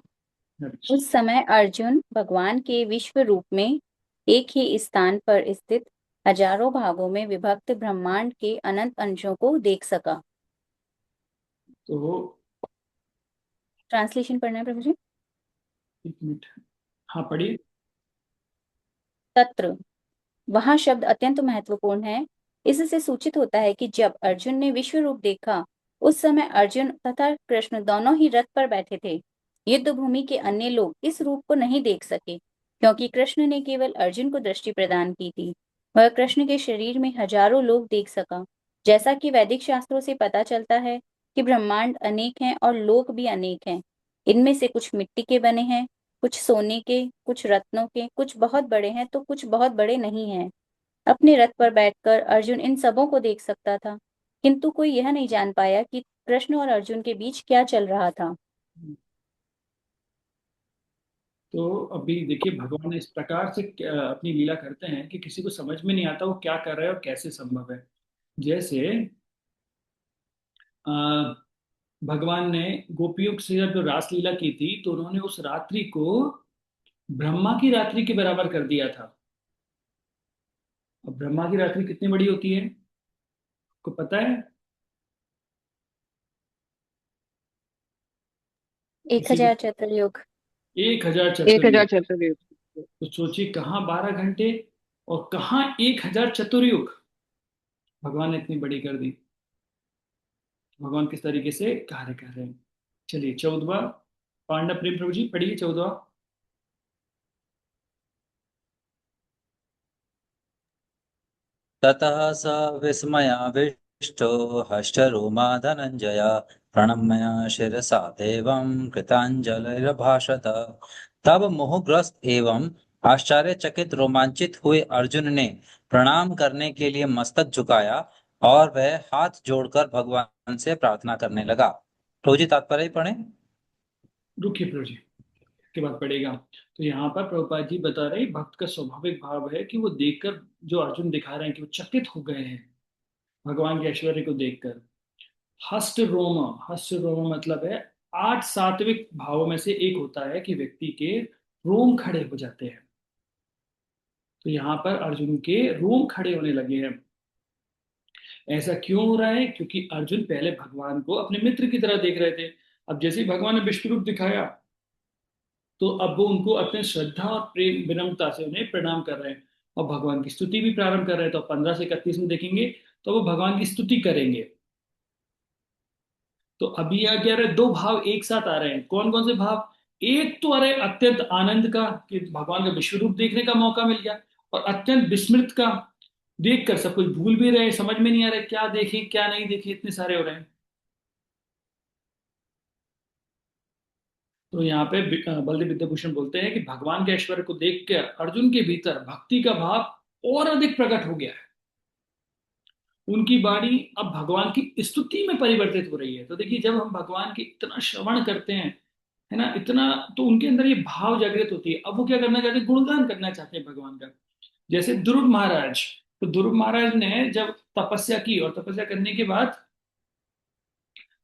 उस समय अर्जुन भगवान के विश्व रूप में एक ही स्थान पर स्थित हजारों भागों में विभक्त ब्रह्मांड के अनंत अंशों को देख सका। तो ट्रांसलेशन पढ़ना है प्रभु जी। एक मिनट, हाँ पढ़िए। तत्र, वहां शब्द अत्यंत महत्वपूर्ण है। इससे सूचित होता है कि जब अर्जुन ने विश्व रूप देखा, उस समय अर्जुन तथा कृष्ण दोनों ही रथ पर बैठे थे। युद्ध भूमि के अन्य लोग इस रूप को नहीं देख सके, क्योंकि कृष्ण ने केवल अर्जुन को दृष्टि प्रदान की थी। वह कृष्ण के शरीर में हजारों लोग देख सका। जैसा कि वैदिक शास्त्रों से पता चलता है कि ब्रह्मांड अनेक हैं और लोक भी अनेक हैं। इनमें से कुछ मिट्टी के बने हैं, कुछ सोने के, कुछ रत्नों के, कुछ बहुत बड़े हैं तो कुछ बहुत बड़े नहीं हैं। अपने रथ पर बैठकर अर्जुन इन सबों को देख सकता था, किंतु कोई यह नहीं जान पाया कि कृष्ण और अर्जुन के बीच क्या चल रहा था। तो अभी देखिए भगवान इस प्रकार से अपनी लीला करते हैं कि किसी को समझ में नहीं आता वो क्या कर रहे हैं और कैसे संभव है। जैसे अ, भगवान ने गोपियों से जब रास लीला की थी तो उन्होंने उस रात्रि को ब्रह्मा की रात्रि के बराबर कर दिया था। अब ब्रह्मा की रात्रि कितनी बड़ी होती है आपको पता है? 1000 चतुर्युग। 1000 एक हजार चतुर्युग। चतुर्युग। तो सोचिए कहाँ 12 घंटे और कहाँ 1000 चतुर्युग भगवान ने इतनी बड़ी कर दी। भगवान किस तरीके से कार्य कर रहे हैं। चलिए 14वां, पांडव प्रेम प्रभु जी पढ़िए 14वां। ततः स विस्मयाविष्टो हष्टरोमा धनञ्जय प्रणम्य शिरसा देवं कृताञ्जलिरभाषत। तब मोहग्रस्त एवं आश्चर्यचकित रोमांचित हुए अर्जुन ने प्रणाम करने के लिए मस्तक झुकाया और वह हाथ जोड़कर भगवान से प्रार्थना करने लगा। प्रभु जी तात्पर्य पढ़ें। रुकिए प्रभु जी के बाद पढ़ेगा। तो यहाँ पर प्रभुपाद जी बता रहे भक्त का स्वाभाविक भाव है कि वो देखकर जो अर्जुन दिखा रहे हैं कि वो चकित हो गए हैं भगवान के ऐश्वर्य को देखकर। हस्त रोम मतलब है 8 सात्विक भावों में से एक होता है कि व्यक्ति के रोम खड़े हो जाते हैं। तो यहाँ पर अर्जुन के रोम खड़े होने लगे हैं। ऐसा क्यों हो रहा है? क्योंकि अर्जुन पहले भगवान को अपने मित्र की तरह देख रहे थे। अब जैसे ही भगवान ने विश्व रूप दिखाया तो अब वो उनको अपने श्रद्धा और प्रेम विनम्रता से उन्हें प्रणाम कर रहे हैं और भगवान की स्तुति भी प्रारंभ कर रहे हैं। तो 15 से 31 में देखेंगे तो वो भगवान की स्तुति करेंगे। तो अभी यहाँ क्या रहे, दो भाव एक साथ आ रहे हैं। कौन कौन से भाव? एक तो आ रहे अत्यंत आनंद का कि भगवान का विश्व रूप देखने का मौका मिल गया, और अत्यंत विस्मृत का देखकर सब कुछ भूल भी रहे, समझ में नहीं आ रहा है क्या देखें क्या नहीं देखें, इतने सारे हो रहे हैं। तो यहाँ पे बलदेव विद्याभूषण बोलते हैं कि भगवान के ऐश्वर्य को देख के अर्जुन के भीतर भक्ति का भाव और अधिक प्रकट हो गया है। उनकी वाणी अब भगवान की स्तुति में परिवर्तित हो रही है। तो देखिए जब हम भगवान के इतना श्रवण करते हैं, है ना, इतना, तो उनके अंदर ये भाव जागृत होती है। अब वो क्या करना चाहते हैं? गुणगान करना चाहते हैं भगवान का। जैसे ध्रुव महाराज, तो ध्रुव महाराज ने जब तपस्या की और तपस्या करने के बाद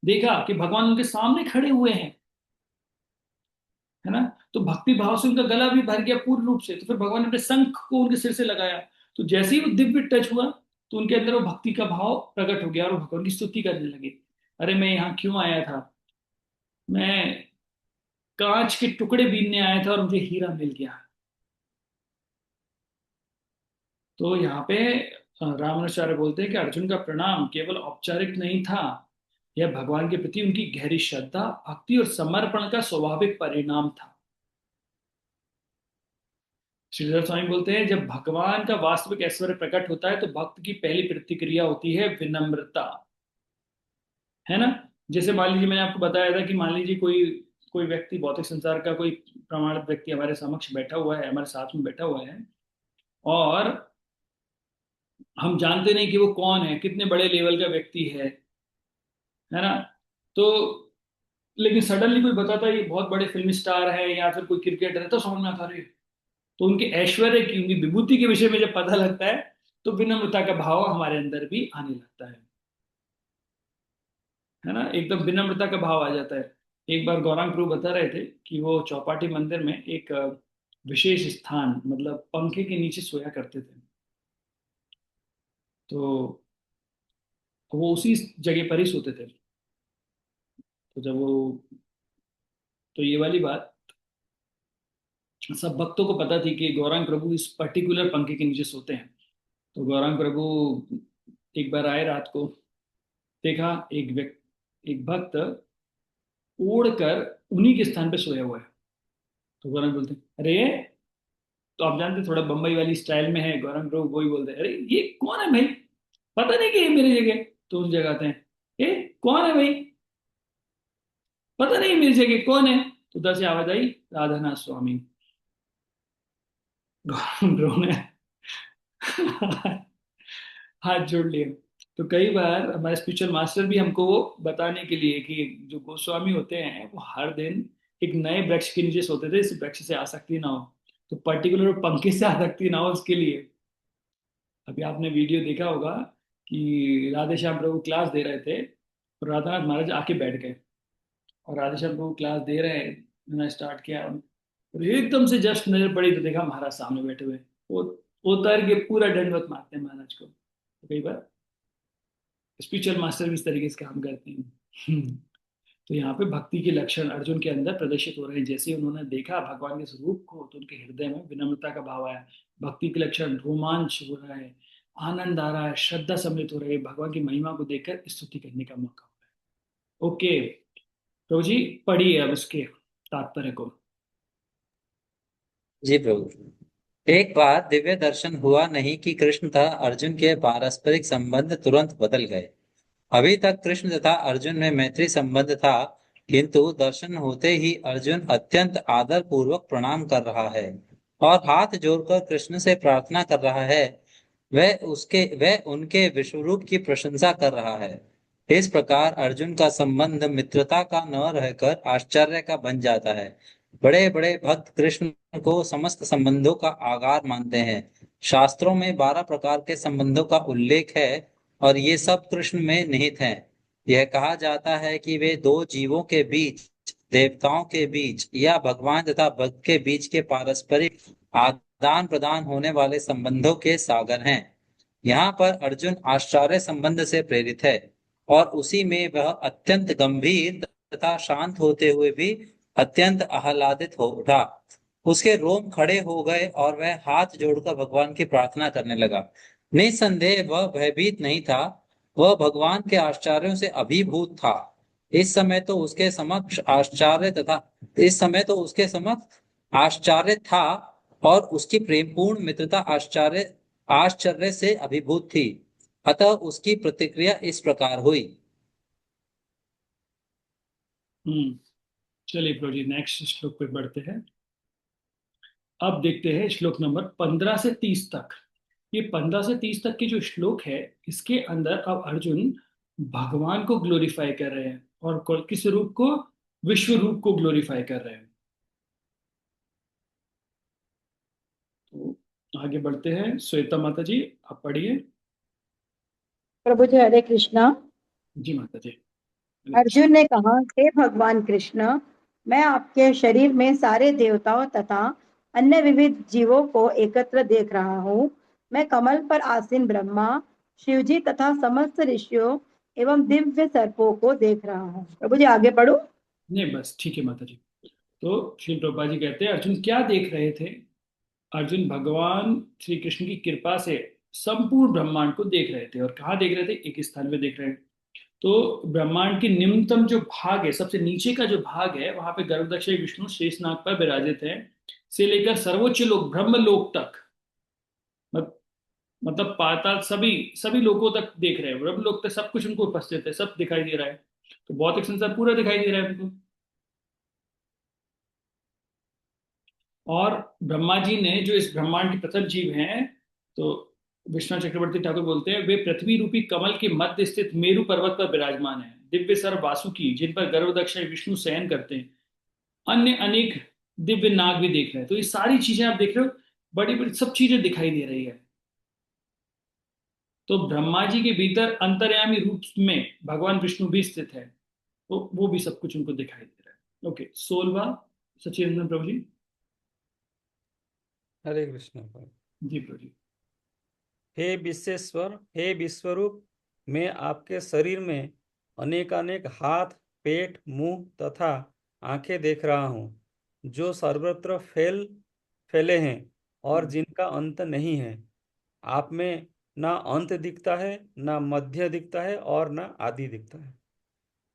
देखा कि भगवान उनके सामने खड़े हुए हैं, है ना, तो भक्ति भाव से उनका गला भी भर गया पूर्ण रूप से। तो फिर भगवान ने अपने शंख को उनके सिर से लगाया। तो जैसे ही वो दिव्य टच हुआ तो उनके अंदर वो भक्ति का भाव प्रकट हो गया और वो भगवान की स्तुति करने लगे। अरे मैं यहाँ क्यों आया था? मैं कांच के टुकड़े बीनने आया था और मुझे हीरा मिल गया। तो यहाँ पे रामानुजाचार्य बोलते हैं कि अर्जुन का प्रणाम केवल औपचारिक नहीं था, यह भगवान के प्रति उनकी गहरी श्रद्धा, भक्ति और समर्पण का स्वाभाविक परिणाम था। श्रीधर स्वामी बोलते हैं जब भगवान का वास्तविक ऐश्वर्य प्रकट होता है तो भक्त की पहली प्रतिक्रिया होती है विनम्रता, है ना। जैसे मान लीजिए मैंने आपको बताया था कि मान लीजिए कोई कोई व्यक्ति, भौतिक संसार का कोई प्रमाणित व्यक्ति हमारे समक्ष बैठा हुआ है, हमारे साथ में बैठा हुआ है, और हम जानते नहीं कि वो कौन है, कितने बड़े लेवल का व्यक्ति है ना। तो लेकिन सडनली कोई बताता है ये बहुत बड़े फिल्म स्टार है या फिर कोई क्रिकेटर है, तो समझ में आता है तो उनके ऐश्वर्य की, उनकी विभूति के विषय में जब पता लगता है तो विनम्रता का भाव हमारे अंदर भी आने लगता है ना, एकदम विनम्रता का भाव आ जाता है। एक बार गौरांग प्रभु बता रहे थे कि वो चौपाटी मंदिर में एक विशेष स्थान, मतलब पंखे के नीचे सोया करते थे। तो वो उसी जगह पर ही सोते थे। तो जब वो, तो ये वाली बात सब भक्तों को पता थी कि गौरांग प्रभु इस पर्टिकुलर पंखे के नीचे सोते हैं। तो गौरांग प्रभु एक बार आए रात को, देखा एक भक्त ओढ़कर उन्हीं के स्थान पे सोया हुआ है। तो गौरांग बोलते हैं अरे ये, तो आप जानते थोड़ा बम्बई वाली स्टाइल में है, गौरांग प्रभु वही बोलते हैं अरे ये कौन है भाई, पता नहीं कि ये मेरी जगह। तो उस जगह आते हैं, ये कौन है भाई, पता नहीं मेरी जगह कौन है। तो उधर से आवाज आई राधानाथ स्वामी। गौरांग प्रभु ने हाथ जोड़ लिए। तो कई बार हमारे स्पिरिचुअल मास्टर भी हमको वो बताने के लिए कि जो गोस्वामी होते हैं वो हर दिन एक नए वृक्ष के नीचे सोते थे, इस वृक्ष से आसक्ति ना हो, तो पर्टिकुलर पंखे से आसक्ति ना हो उसके लिए। अभी आपने वीडियो देखा होगा कि राधे श्याम प्रभु क्लास दे रहे थे और राधानाथ महाराज आके बैठ गए, और राधे श्याम प्रभु क्लास दे रहे हैं, उन्होंने स्टार्ट किया, और एकदम से जस्ट नजर पड़ी तो देखा महाराज सामने बैठे हुए। वो उतर के पूरा दंडवत मारते हैं महाराज को। तो कई बार स्पिरिचुअल मास्टर भी इस तरीके से काम करते हैं। तो यहाँ पे भक्ति के लक्षण अर्जुन के अंदर प्रदर्शित हो रहे हैं। जैसे उन्होंने देखा भगवान के स्वरूप को तो उनके हृदय में विनम्रता का भाव आया। भक्ति के लक्षण रोमांच हो रहा है, आनंद आ रहा है, श्रद्धा सम्मिलित हो रही है, भगवान की महिमा को देखकर स्तुति करने का मौका हो रहा है। ओके प्रभु जी, पढ़िए अब उसके तात्पर्य को। जी प्रभु। एक बार दिव्य दर्शन हुआ नहीं कि कृष्ण तथा अर्जुन के पारस्परिक संबंध तुरंत बदल गए। अभी तक कृष्ण तथा अर्जुन में मैत्री संबंध था, किंतु दर्शन होते ही अर्जुन अत्यंत आदर पूर्वक प्रणाम कर रहा है और हाथ जोड़कर कृष्ण से प्रार्थना कर रहा है। वह उनके विश्वरूप की प्रशंसा कर रहा है। इस प्रकार अर्जुन का संबंध मित्रता का न रहकर आश्चर्य का बन जाता है। बड़े बड़े भक्त कृष्ण को समस्त संबंधों का आधार मानते हैं। शास्त्रों में 12 प्रकार के संबंधों का उल्लेख है और ये सब कृष्ण में निहित हैं। यह कहा जाता है कि वे दो जीवों के बीच, देवताओं के बीच या भगवान तथा भक्त के बीच के पारस्परिक आदान प्रदान होने वाले संबंधों के सागर हैं। यहाँ पर अर्जुन आश्चर्य संबंध से प्रेरित है और उसी में वह अत्यंत गंभीर तथा शांत होते हुए भी अत्यंत आह्लादित हो उठा। उसके रोम खड़े हो गए और वह हाथ जोड़कर भगवान की प्रार्थना करने लगा। निसंदेह वह भयभीत नहीं था, वह भगवान के आश्चर्यों से अभिभूत था। इस समय तो उसके समक्ष आश्चर्य था और उसकी प्रेमपूर्ण मित्रता आश्चर्य आश्चर्य से अभिभूत थी। अतः उसकी प्रतिक्रिया इस प्रकार हुई। चलिए प्रभु जी, नेक्स्ट श्लोक पे बढ़ते हैं। अब देखते हैं श्लोक नंबर 15 से 30 तक। ये 15 से 30 तक के जो श्लोक है, इसके अंदर अब अर्जुन भगवान को ग्लोरीफाई कर रहे हैं और किस रूप को? विश्व रूप को ग्लोरीफाई कर रहे हैं। तो आगे बढ़ते हैं। श्वेता माता जी, आप पढ़िए। प्रभु जी हरे कृष्णा। जी माता जी। अर्जुन ने कहा, हे भगवान कृष्ण, मैं आपके शरीर में सारे देवताओं तथा अन्य विविध जीवों को एकत्र देख रहा हूँ। मैं कमल पर आसीन ब्रह्मा, शिवजी तथा समस्त ऋषियों एवं दिव्य सर्पों को देख रहा हूँ। प्रभु जी आगे पढ़ो। नहीं बस ठीक है माता जी। तो श्री प्रभुपाद जी कहते हैं अर्जुन क्या देख रहे थे? अर्जुन भगवान श्री कृष्ण की कृपा से संपूर्ण ब्रह्मांड को देख रहे थे। और कहाँ देख रहे थे? एक स्थान पे देख रहे हैं। तो ब्रह्मांड के निम्नतम जो भाग है, सबसे नीचे का जो भाग है, वहां पे गर्भदक्ष विष्णु शेषनाग पर विराजित है, से लेकर सर्वोच्च लोक ब्रह्म लोक तक, मतलब पाताल सभी सभी लोकों तक देख रहे हैं। ब्रह्म लोक तक सब कुछ उनको उपस्थित है, सब दिखाई दे रहा है। तो भौतिक संसार पूरा दिखाई दे रहा है उनको। और ब्रह्मा जी ने जो इस ब्रह्मांड के प्रथम जीव हैं, तो विश्वनाथ चक्रवर्ती ठाकुर बोलते हैं, वे पृथ्वी रूपी कमल के मध्य स्थित मेरु पर्वत पर विराजमान है। दिव्य सर वासुकी, जिन पर गर्भदक्ष विष्णु शयन करते हैं। अन्य अनेक दिव्य नाग भी देख रहे हैं। तो ये सारी चीजें आप देख रहे हो, बड़ी बड़ी सब चीजें दिखाई दे रही है। तो ब्रह्मा जी के भीतर अंतर्यामी रूप में भगवान विष्णु भी स्थित है, तो वो भी सब कुछ उनको दिखाई दे रहा है। ओके, 16वां सचिन प्रभु जी। हरे कृष्ण। जी प्रभु जी। हे विश्वेश्वर, हे विश्वरूप, मैं आपके शरीर में अनेकानेक हाथ, पेट, मुंह तथा आंखें देख रहा हूँ, जो सर्वत्र फैले हैं और जिनका अंत नहीं है। आप में ना अंत दिखता है, ना मध्य दिखता है और ना आदि दिखता है।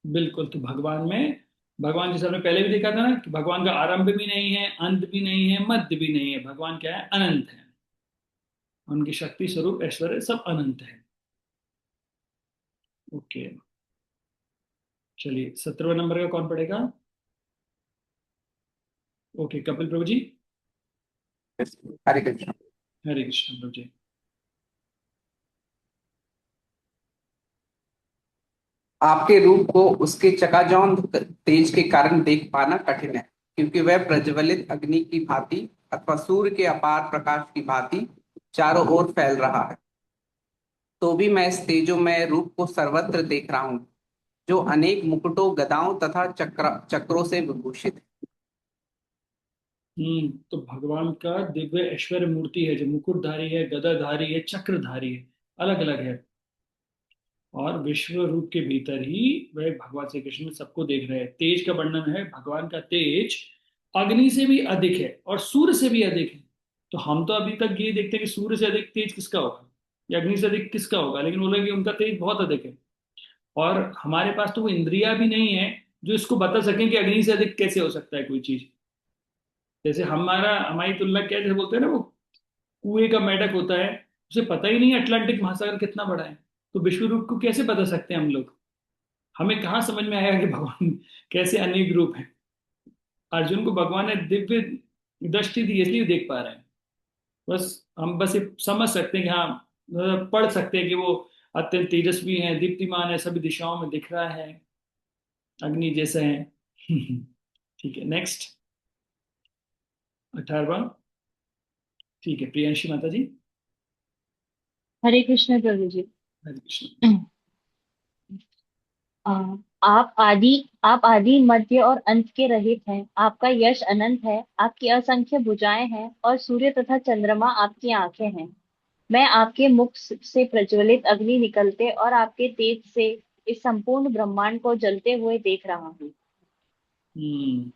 बिल्कुल। तो भगवान जैसे हमने पहले भी देखा था ना कि भगवान का आरंभ भी नहीं है, अंत भी नहीं है, मध्य भी नहीं है। भगवान क्या है? अनंत है। उनकी शक्ति स्वरूप ऐश्वर्य सब अनंत है। ओके, चलिए 17वां नंबर का कौन पढ़ेगा? ओके, कपिल प्रभु जी। हरे कृष्ण। हरे कृष्ण प्रभु जी। आपके रूप को उसके चकाचौंध तेज के कारण देख पाना कठिन है। क्योंकि वह प्रज्वलित अग्नि की भांति अथवा सूर्य के अपार प्रकाश की भांति चारों ओर फैल रहा है। तो भी मैं इस तेजोमय रूप को सर्वत्र देख रहा हूँ, जो अनेक मुकुटों, गदाओं तथा चक्रों से विभूषित है। तो भगवान का दिव्य ऐश्वर्य मूर्ति है, जो मुकुटधारी है, गदाधारी है, चक्रधारी है, अलग अलग है। और विश्व रूप के भीतर ही वह भगवान श्री कृष्ण सबको देख रहे हैं। तेज का वर्णन है, भगवान का तेज अग्नि से भी अधिक है और सूर्य से भी अधिक है। तो हम तो अभी तक ये देखते हैं कि सूर्य से अधिक तेज किसका होगा या अग्नि से अधिक किसका होगा, लेकिन बोले कि उनका तेज बहुत अधिक है। और हमारे पास तो वो इंद्रिया भी नहीं है जो इसको बता सकें कि अग्नि से अधिक कैसे हो सकता है कोई चीज। जैसे हमारी तुलना क्या, जैसे बोलते हैं ना, वो कुएं का मेंढक होता है, उसे पता ही नहीं है अटलांटिक महासागर कितना बड़ा है। तो विश्व रूप को कैसे बता सकते हैं हम लोग? हमें कहाँ समझ में आया कि भगवान कैसे अनेक रूप है। अर्जुन को भगवान ने दिव्य दृष्टि दी, इसलिए देख पा रहे हैं। बस हम बस ये समझ सकते हैं कि हाँ, पढ़ सकते हैं कि वो अत्यंत तेजस्वी हैं, दीप्तिमान है, सभी दिशाओं में दिख रहा है, अग्नि जैसे है। ठीक है, नेक्स्ट 18वां। ठीक है, प्रियांशी माता जी। हरे कृष्ण प्रभु जी। हरे कृष्ण। आ, आप आदि मध्य और अंत के रहित हैं। आपका यश अनंत है। आपकी असंख्य भुजाएं हैं और सूर्य तथा चंद्रमा आपकी आंखें हैं। मैं आपके मुख से प्रज्वलित अग्नि निकलते और आपके तेज से इस संपूर्ण ब्रह्मांड को जलते हुए देख रहा हूँ। हम्म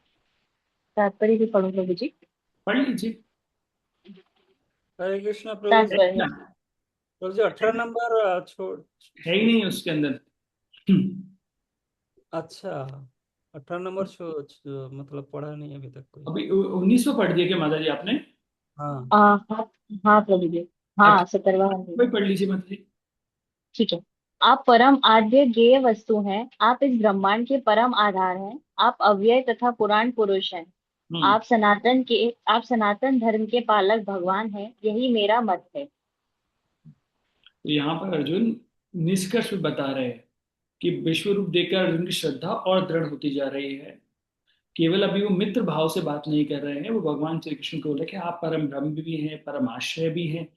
तात्पर्य भी पढ़ो प्रभु जी। पढ़ लीजिए। हरे कृष्ण प्रभु जी। तात्पर्य। प्रभु जी 18 नंबर छोड़। है ही नहीं उसके अंदर। अच्छा, 18 नंबर मतलब पढ़ा नहीं अभी तक कोई। अभी 19वां पढ़ दिया क्या माता जी आपने? हाँ। हाँ हाँ प्रभु जी। हाँ 17वां। वही पढ़ लीजिए माता जी। ठीक है। आप परम आद्य गेय वस्तु हैं। आप इस ब्रह्मांड के परम आधार हैं। आप अव्यय तथा पुराण पुरुष हैं। हम्म आप सनातन धर्म के पालक भगवान हैं। यही मेरा मत है। तो यहाँ पर अर्जुन निष्कर्ष बता रहे हैं कि विश्व रूप देखकर अर्जुन की श्रद्धा और दृढ़ होती जा रही है। केवल अभी वो मित्र भाव से बात नहीं कर रहे हैं, वो भगवान श्री कृष्ण को बोले कि आप परम ब्रह्म भी हैं, परम आश्रय भी हैं,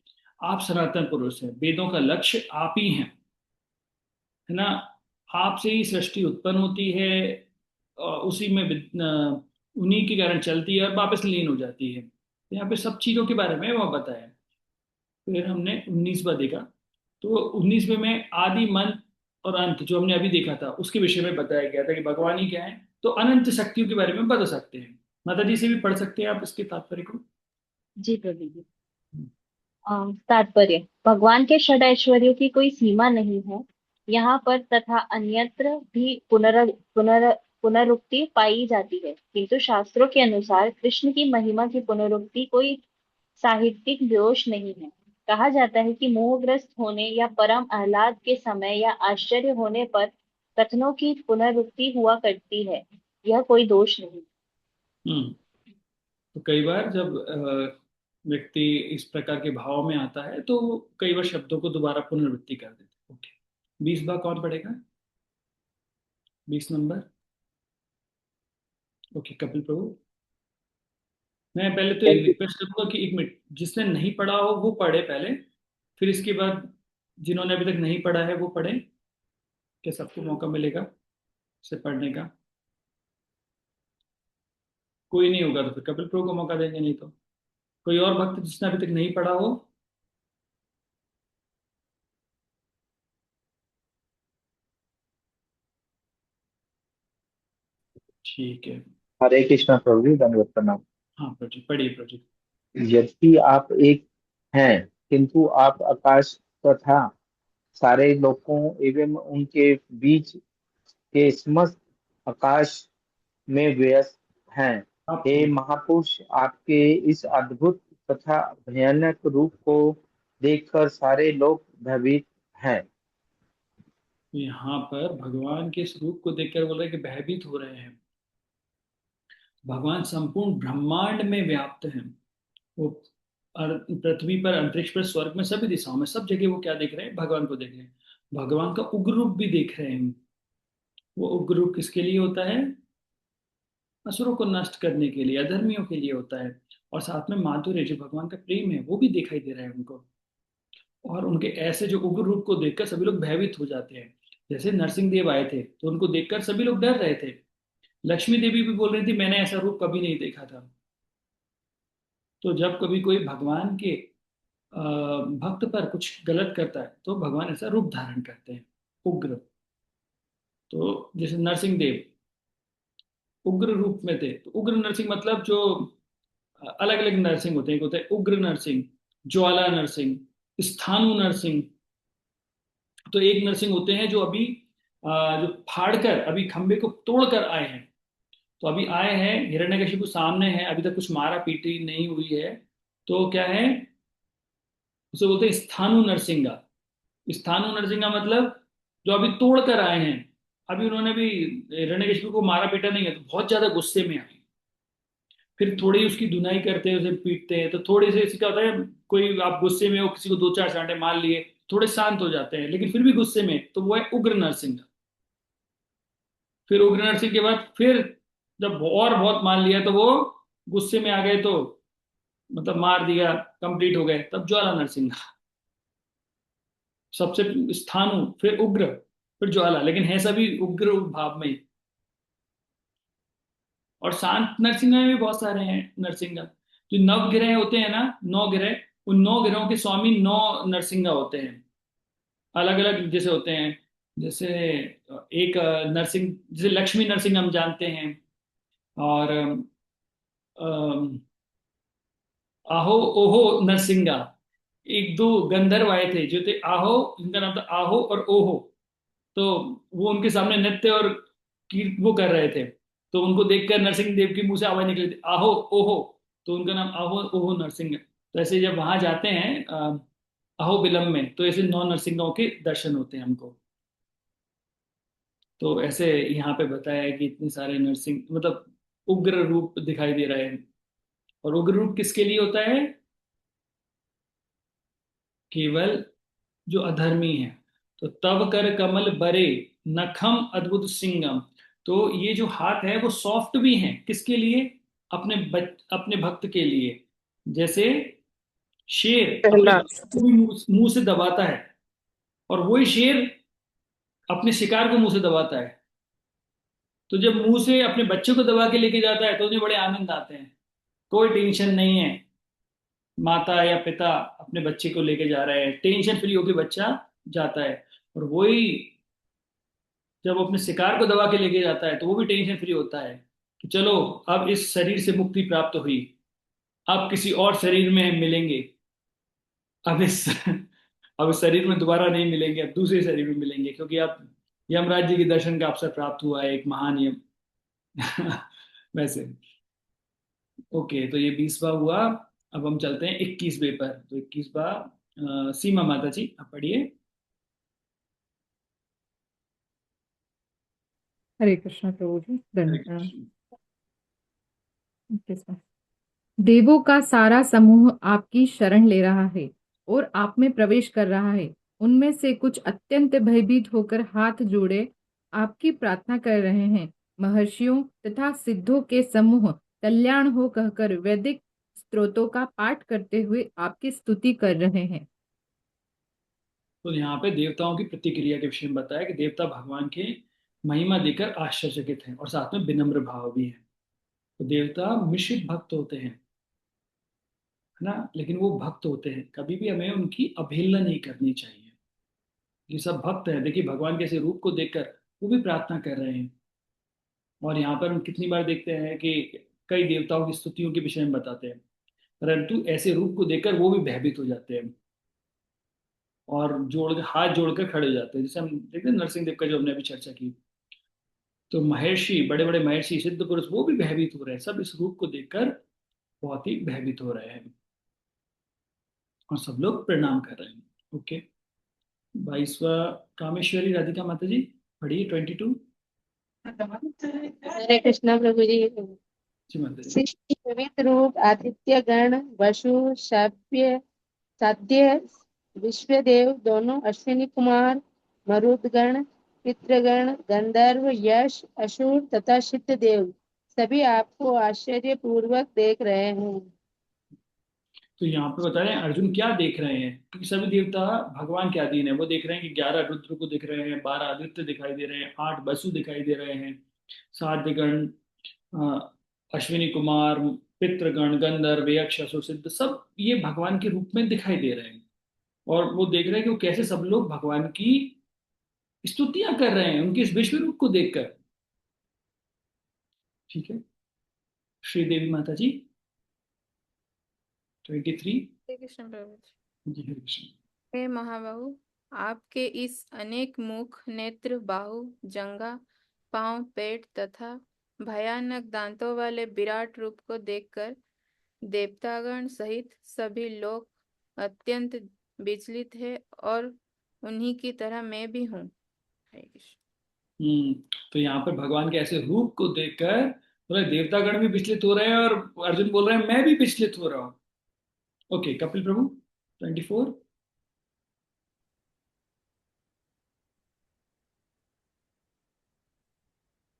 आप सनातन पुरुष हैं, वेदों का लक्ष्य आप ही हैं, है ना। आपसे ही सृष्टि उत्पन्न होती है और उसी में उन्हीं के कारण चलती है और वापस लीन हो जाती है। तो यहाँ पे सब चीजों के बारे में वो बताया। फिर हमने 19वां देखा। तो 19वें में आदि मन और अंत जो हमने अभी देखा था उसके विषय में बताया गया था कि भगवान ही क्या है। तो अनंत शक्तियों के बारे में बता सकते हैं। माता जी से भी पढ़ सकते हैं आप इसके तात्पर्य को। जी प्रभु जी। तात्पर्य। भगवान के षड ऐश्वर्यों की कोई सीमा नहीं है। यहाँ पर तथा अन्यत्र भी पुनरुक्ति पाई जाती है, किंतु शास्त्रों के अनुसार कृष्ण की महिमा की पुनरुक्ति कोई साहित्यिक दोष नहीं है। कहा जाता है कि मोहग्रस्त होने या परम आह्लाद के समय या आश्चर्य होने पर कथनों की पुनरुक्ति हुआ करती है। यह कोई दोष नहीं। हम्म तो कई बार जब व्यक्ति इस प्रकार के भाव में आता है तो वो कई बार शब्दों को दोबारा पुनरावृत्ति कर देते हैं। ओके, 20वां कौन पढ़ेगा? 20 नंबर। ओके, कपिल प्रभु। मैं पहले तो रिक्वेस्ट करूंगा कि 1 मिनट जिसने नहीं पढ़ा हो वो पढ़े पहले, फिर इसके बाद जिन्होंने अभी तक नहीं पढ़ा है वो पढ़े। क्या सबको मौका मिलेगा इसे पढ़ने का? कोई नहीं होगा तो फिर कपिल प्रभु को मौका देंगे, नहीं तो कोई और भक्त जिसने अभी तक नहीं पढ़ा हो। ठीक है। हरे कृष्णा प्रभु जी, दंडवत प्रणाम। हाँ प्रभु जी, पढ़िए प्रभु जी। यद्यपि आप एक हैं, किंतु आप आकाश तथा सारे लोकों एवं उनके बीच के समस्त आकाश में व्यस्त हैं। आप हे महापुरुष, आपके इस अद्भुत तथा भयानक रूप को देखकर सारे लोग भयभीत हैं। यहाँ पर भगवान के स्वरूप को देखकर बोल रहे हैं कि भयभीत हो रहे हैं। भगवान संपूर्ण ब्रह्मांड में व्याप्त हैं। वो पृथ्वी पर, अंतरिक्ष पर, स्वर्ग में, सभी दिशाओं में, सब जगह वो क्या देख रहे हैं? भगवान को देख रहे हैं। भगवान का उग्र रूप भी देख रहे हैं। वो उग्र रूप किसके लिए होता है? असुरों को नष्ट करने के लिए, अधर्मियों के लिए होता है। और साथ में माधुर्य, जो भगवान का प्रेम है, वो भी दिखाई दे रहा है उनको। और उनके ऐसे जो उग्र रूप को देखकर सभी लोग भयभीत हो जाते हैं। जैसे नरसिंह देव आए थे तो उनको देखकर सभी लोग डर रहे थे। लक्ष्मी देवी भी बोल रही थी मैंने ऐसा रूप कभी नहीं देखा था। तो जब कभी कोई भगवान के भक्त पर कुछ गलत करता है तो भगवान ऐसा रूप धारण करते हैं, उग्र। तो जैसे नरसिंह देव उग्र रूप में थे, तो उग्र नरसिंह मतलब जो अलग अलग नरसिंह होते हैं। एक होता है उग्र नरसिंह, ज्वाला नरसिंह, स्थानु नरसिंह। तो एक नरसिंह होते हैं जो अभी जो फाड़कर अभी खंबे को तोड़कर आए हैं। तो अभी आए हैं, हिरण्यकशिपु सामने है, अभी तक कुछ मारा पीटी नहीं हुई है। तो क्या है, उसे बोलते हैं स्थानु नरसिंगा। स्थानु नरसिंगा मतलब जो अभी तोड़ कर आए हैं। अभी उन्होंने भी हिरण्यकशिपु को मारा पीटा नहीं है, तो बहुत ज्यादा गुस्से में आए। फिर थोड़ी उसकी धुनाई करते हैं, उसे पीटते हैं। तो थोड़े से इसका होता है, कोई आप गुस्से में हो, किसी को दो चार चांटे मार लिए, थोड़े शांत हो जाते हैं, लेकिन फिर भी गुस्से में, तो वो है उग्र नरसिंह। फिर उग्र नरसिंह के बाद फिर जब और बहुत मार लिया तो वो गुस्से में आ गए, तो मतलब मार दिया, कंप्लीट हो गए, तब ज्वाला नरसिंह। सबसे स्थानु, फिर उग्र, फिर ज्वाला, लेकिन है सभी उग्र भाव में ही। और शांत नरसिंह में भी बहुत सारे हैं नरसिंह। जो नवग्रह होते हैं ना, 9 ग्रह, उन 9 ग्रहों के स्वामी 9 नरसिंह होते हैं। अलग अलग जैसे होते हैं। जैसे एक नरसिंह, जैसे लक्ष्मी नरसिंह हम जानते हैं। और अम, आहो ओहो नरसिंगा। एक दो गंधर्व आए थे जो थे आहो, जिनका नाम था आहो और ओहो। तो वो उनके सामने नृत्य और कीर्त वो कर रहे थे। तो उनको देखकर नरसिंह देव के मुंह से आवाज निकली थी आहो ओहो। तो उनका नाम आहो ओहो नरसिंह है। तो ऐसे जब वहां जाते हैं अहोबिलम में, तो ऐसे 9 नरसिंहों के दर्शन होते हैं हमको। तो ऐसे यहाँ पे बताया है कि इतने सारे नरसिंह, मतलब उग्र रूप दिखाई दे रहे हैं। और उग्र रूप किसके लिए होता है? केवल जो अधर्मी है। तो तब कर कमल बरे, नखम अद्भुत सिंगम। तो ये जो हाथ है वो सॉफ्ट भी है, किसके लिए? अपने भक्त के लिए। जैसे शेर अपने पहला बच्चे को भी मुंह से दबाता है, और वही शेर अपने शिकार को मुंह से दबाता है। तो जब मुंह से अपने बच्चे को दबा के लेके जाता है तो उन्हें बड़े आनंद आते हैं। कोई टेंशन नहीं है, माता या पिता अपने बच्चे को लेके जा रहे हैं, टेंशन फ्री होके बच्चा जाता है। और वही जब वो अपने शिकार को दबा के लेके जाता है तो वो भी टेंशन फ्री होता है कि चलो अब इस शरीर से मुक्ति प्राप्त हुई, अब किसी और शरीर में हम मिलेंगे। अब इस अब इस शरीर में दोबारा नहीं मिलेंगे, अब दूसरे शरीर में मिलेंगे, क्योंकि अब यमराज जी के दर्शन का अवसर प्राप्त हुआ है, एक महान यम। वैसे ओके, तो ये 20वां हुआ। अब हम चलते हैं 21वें पर। तो 21वां सीमा माता जी आप पढ़िए। हरे कृष्णा प्रभु जी, हरे धन्यवाद। कृष्ण। देवों का सारा समूह आपकी शरण ले रहा है और आप में प्रवेश कर रहा है। उनमें से कुछ अत्यंत भयभीत होकर हाथ जोड़े आपकी प्रार्थना कर रहे हैं। महर्षियों तथा सिद्धों के समूह कल्याण हो कहकर वैदिक स्तोत्रों का पाठ करते हुए आपकी स्तुति कर रहे हैं। तो यहाँ पे देवताओं की प्रतिक्रिया के विषय में बताया कि देवता भगवान के महिमा देकर आश्चर्यचकित हैं और साथ में विनम्र भाव भी है। तो देवता मिश्रित भक्त होते हैं, है ना, लेकिन वो भक्त होते हैं, कभी भी हमें उनकी अवहेलना नहीं करनी चाहिए। ये सब भक्त हैं, देखिए भगवान के ऐसे रूप को देखकर वो भी प्रार्थना कर रहे हैं। और यहाँ पर हम कितनी बार देखते हैं कि कई देवताओं की स्तुतियों के विषय में बताते हैं, परंतु ऐसे रूप को देखकर वो भी भयभीत हो जाते हैं और हाथ जोड़कर खड़े हो जाते हैं। जैसे हम देखते हैं नरसिंह देव का जो हमने अभी चर्चा की। तो महर्षि, बड़े बड़े महर्षि, सिद्ध पुरुष, वो भी भयभीत हो रहे हैं, सब इस रूप को देखकर बहुत ही भयभीत हो रहे हैं। और सब लोग प्रणाम कर रहे हैं। ओके, 22वां कामेश्वरी राधिका माता जी पढ़िए 22। हरे कृष्णा प्रभु जी। जी माता जी। सृष्टि विविध रूप आदित्य गण वसु शाव्य साध्य विश्वदेव दोनों अश्विनी कुमार मरुदगण पितृगण गंधर्व यश असुर तथा सिद्ध देव सभी आपको आश्चर्यपूर्वक देख रहे हैं। तो यहाँ पे बता रहे हैं अर्जुन क्या देख रहे हैं, क्योंकि सभी देवता भगवान के अधीन है। वो देख रहे हैं कि 11 रुद्र को दिख रहे हैं, 12 आदित्य दिखाई दे रहे हैं, 8 वसु दिखाई दे रहे हैं, 7 दिगण, अश्विनी कुमार, पितृगण, गंधर्व, यक्ष, असुर, सिद्ध, सब ये भगवान के रूप में दिखाई दे रहे हैं। और वो देख रहे हैं कि वो कैसे सब लोग भगवान की स्तुतियां कर रहे हैं उनके इस विश्व रूप को देखकर। ठीक है, श्रीदेवी माता जी 23। हरे कृष्ण प्रभु जी जी। हरे कृष्ण। हे महाबाहु, आपके इस अनेक मुख, नेत्र, बाहु, जंघा, पांव, पेट तथा भयानक दांतों वाले विराट रूप को देखकर देवतागण सहित सभी लोग अत्यंत विचलित है, और उन्हीं की तरह मैं भी हूँ। हरे कृष्ण। तो यहाँ पर भगवान के ऐसे रूप को देखकर पूरे देवतागण भी विचलित हो रहे हैं, और अर्जुन बोल रहे हैं मैं भी विचलित हो रहा हूँ। ओके, कपिल प्रभु 24।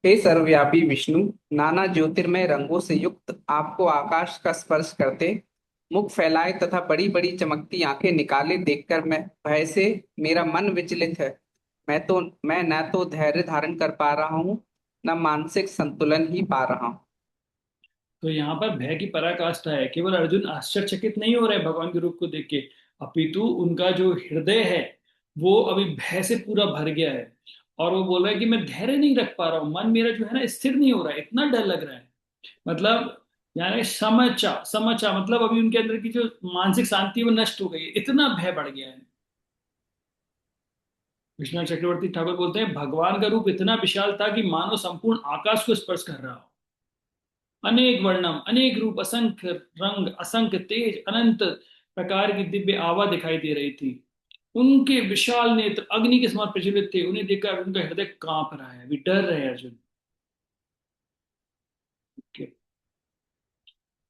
हे सर्वव्यापी विष्णु, नाना ज्योतिर्मय रंगों से युक्त आपको आकाश का स्पर्श करते, मुख फैलाए तथा बड़ी बड़ी चमकती आंखें निकाले देखकर मैं भय से मेरा मन विचलित है। मैं न तो धैर्य धारण कर पा रहा हूँ, न मानसिक संतुलन ही पा रहा हूँ। तो यहाँ पर भय की पराकाष्ठा है। केवल अर्जुन आश्चर्यचकित नहीं हो रहे भगवान के रूप को देख के, अपितु उनका जो हृदय है वो अभी भय से पूरा भर गया है। और वो बोल रहा है कि मैं धैर्य नहीं रख पा रहा हूँ, मन मेरा जो है ना स्थिर नहीं हो रहा है, इतना डर लग रहा है। मतलब यानी समचा समचा, मतलब अभी उनके अंदर की जो मानसिक शांति है वो नष्ट हो गई है, इतना भय बढ़ गया है। विश्वनाथ चक्रवर्ती ठाकुर बोलते हैं भगवान का रूप इतना विशाल था कि मानो संपूर्ण आकाश को स्पर्श कर रहा हो। अनेक वर्णम, अनेक रूप, असंख्य रंग, असंख्य तेज, अनंत प्रकार की दिव्य आभा दिखाई दे रही थी। उनके विशाल नेत्र अग्नि के समान प्रज्वलित थे। उन्हें देखकर उनका हृदय कांप रहा है, अभी डर रहे हैं अर्जुन। Okay.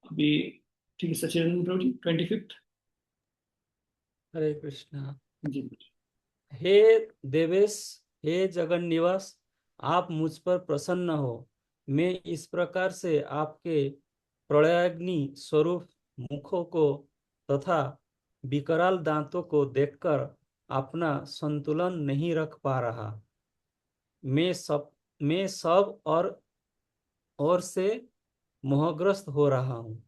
अभी ठीक है, सचिन प्रभु जी 25। हरे कृष्णा। जी हे देवेश, हे जगन निवास, आप मुझ पर प्रसन्न हो। मैं इस प्रकार से आपके प्रलयाग्नि स्वरूप मुखों को तथा विकराल दांतों को देखकर अपना संतुलन नहीं रख पा रहा। मैं सब और से मोहग्रस्त हो रहा हूँ।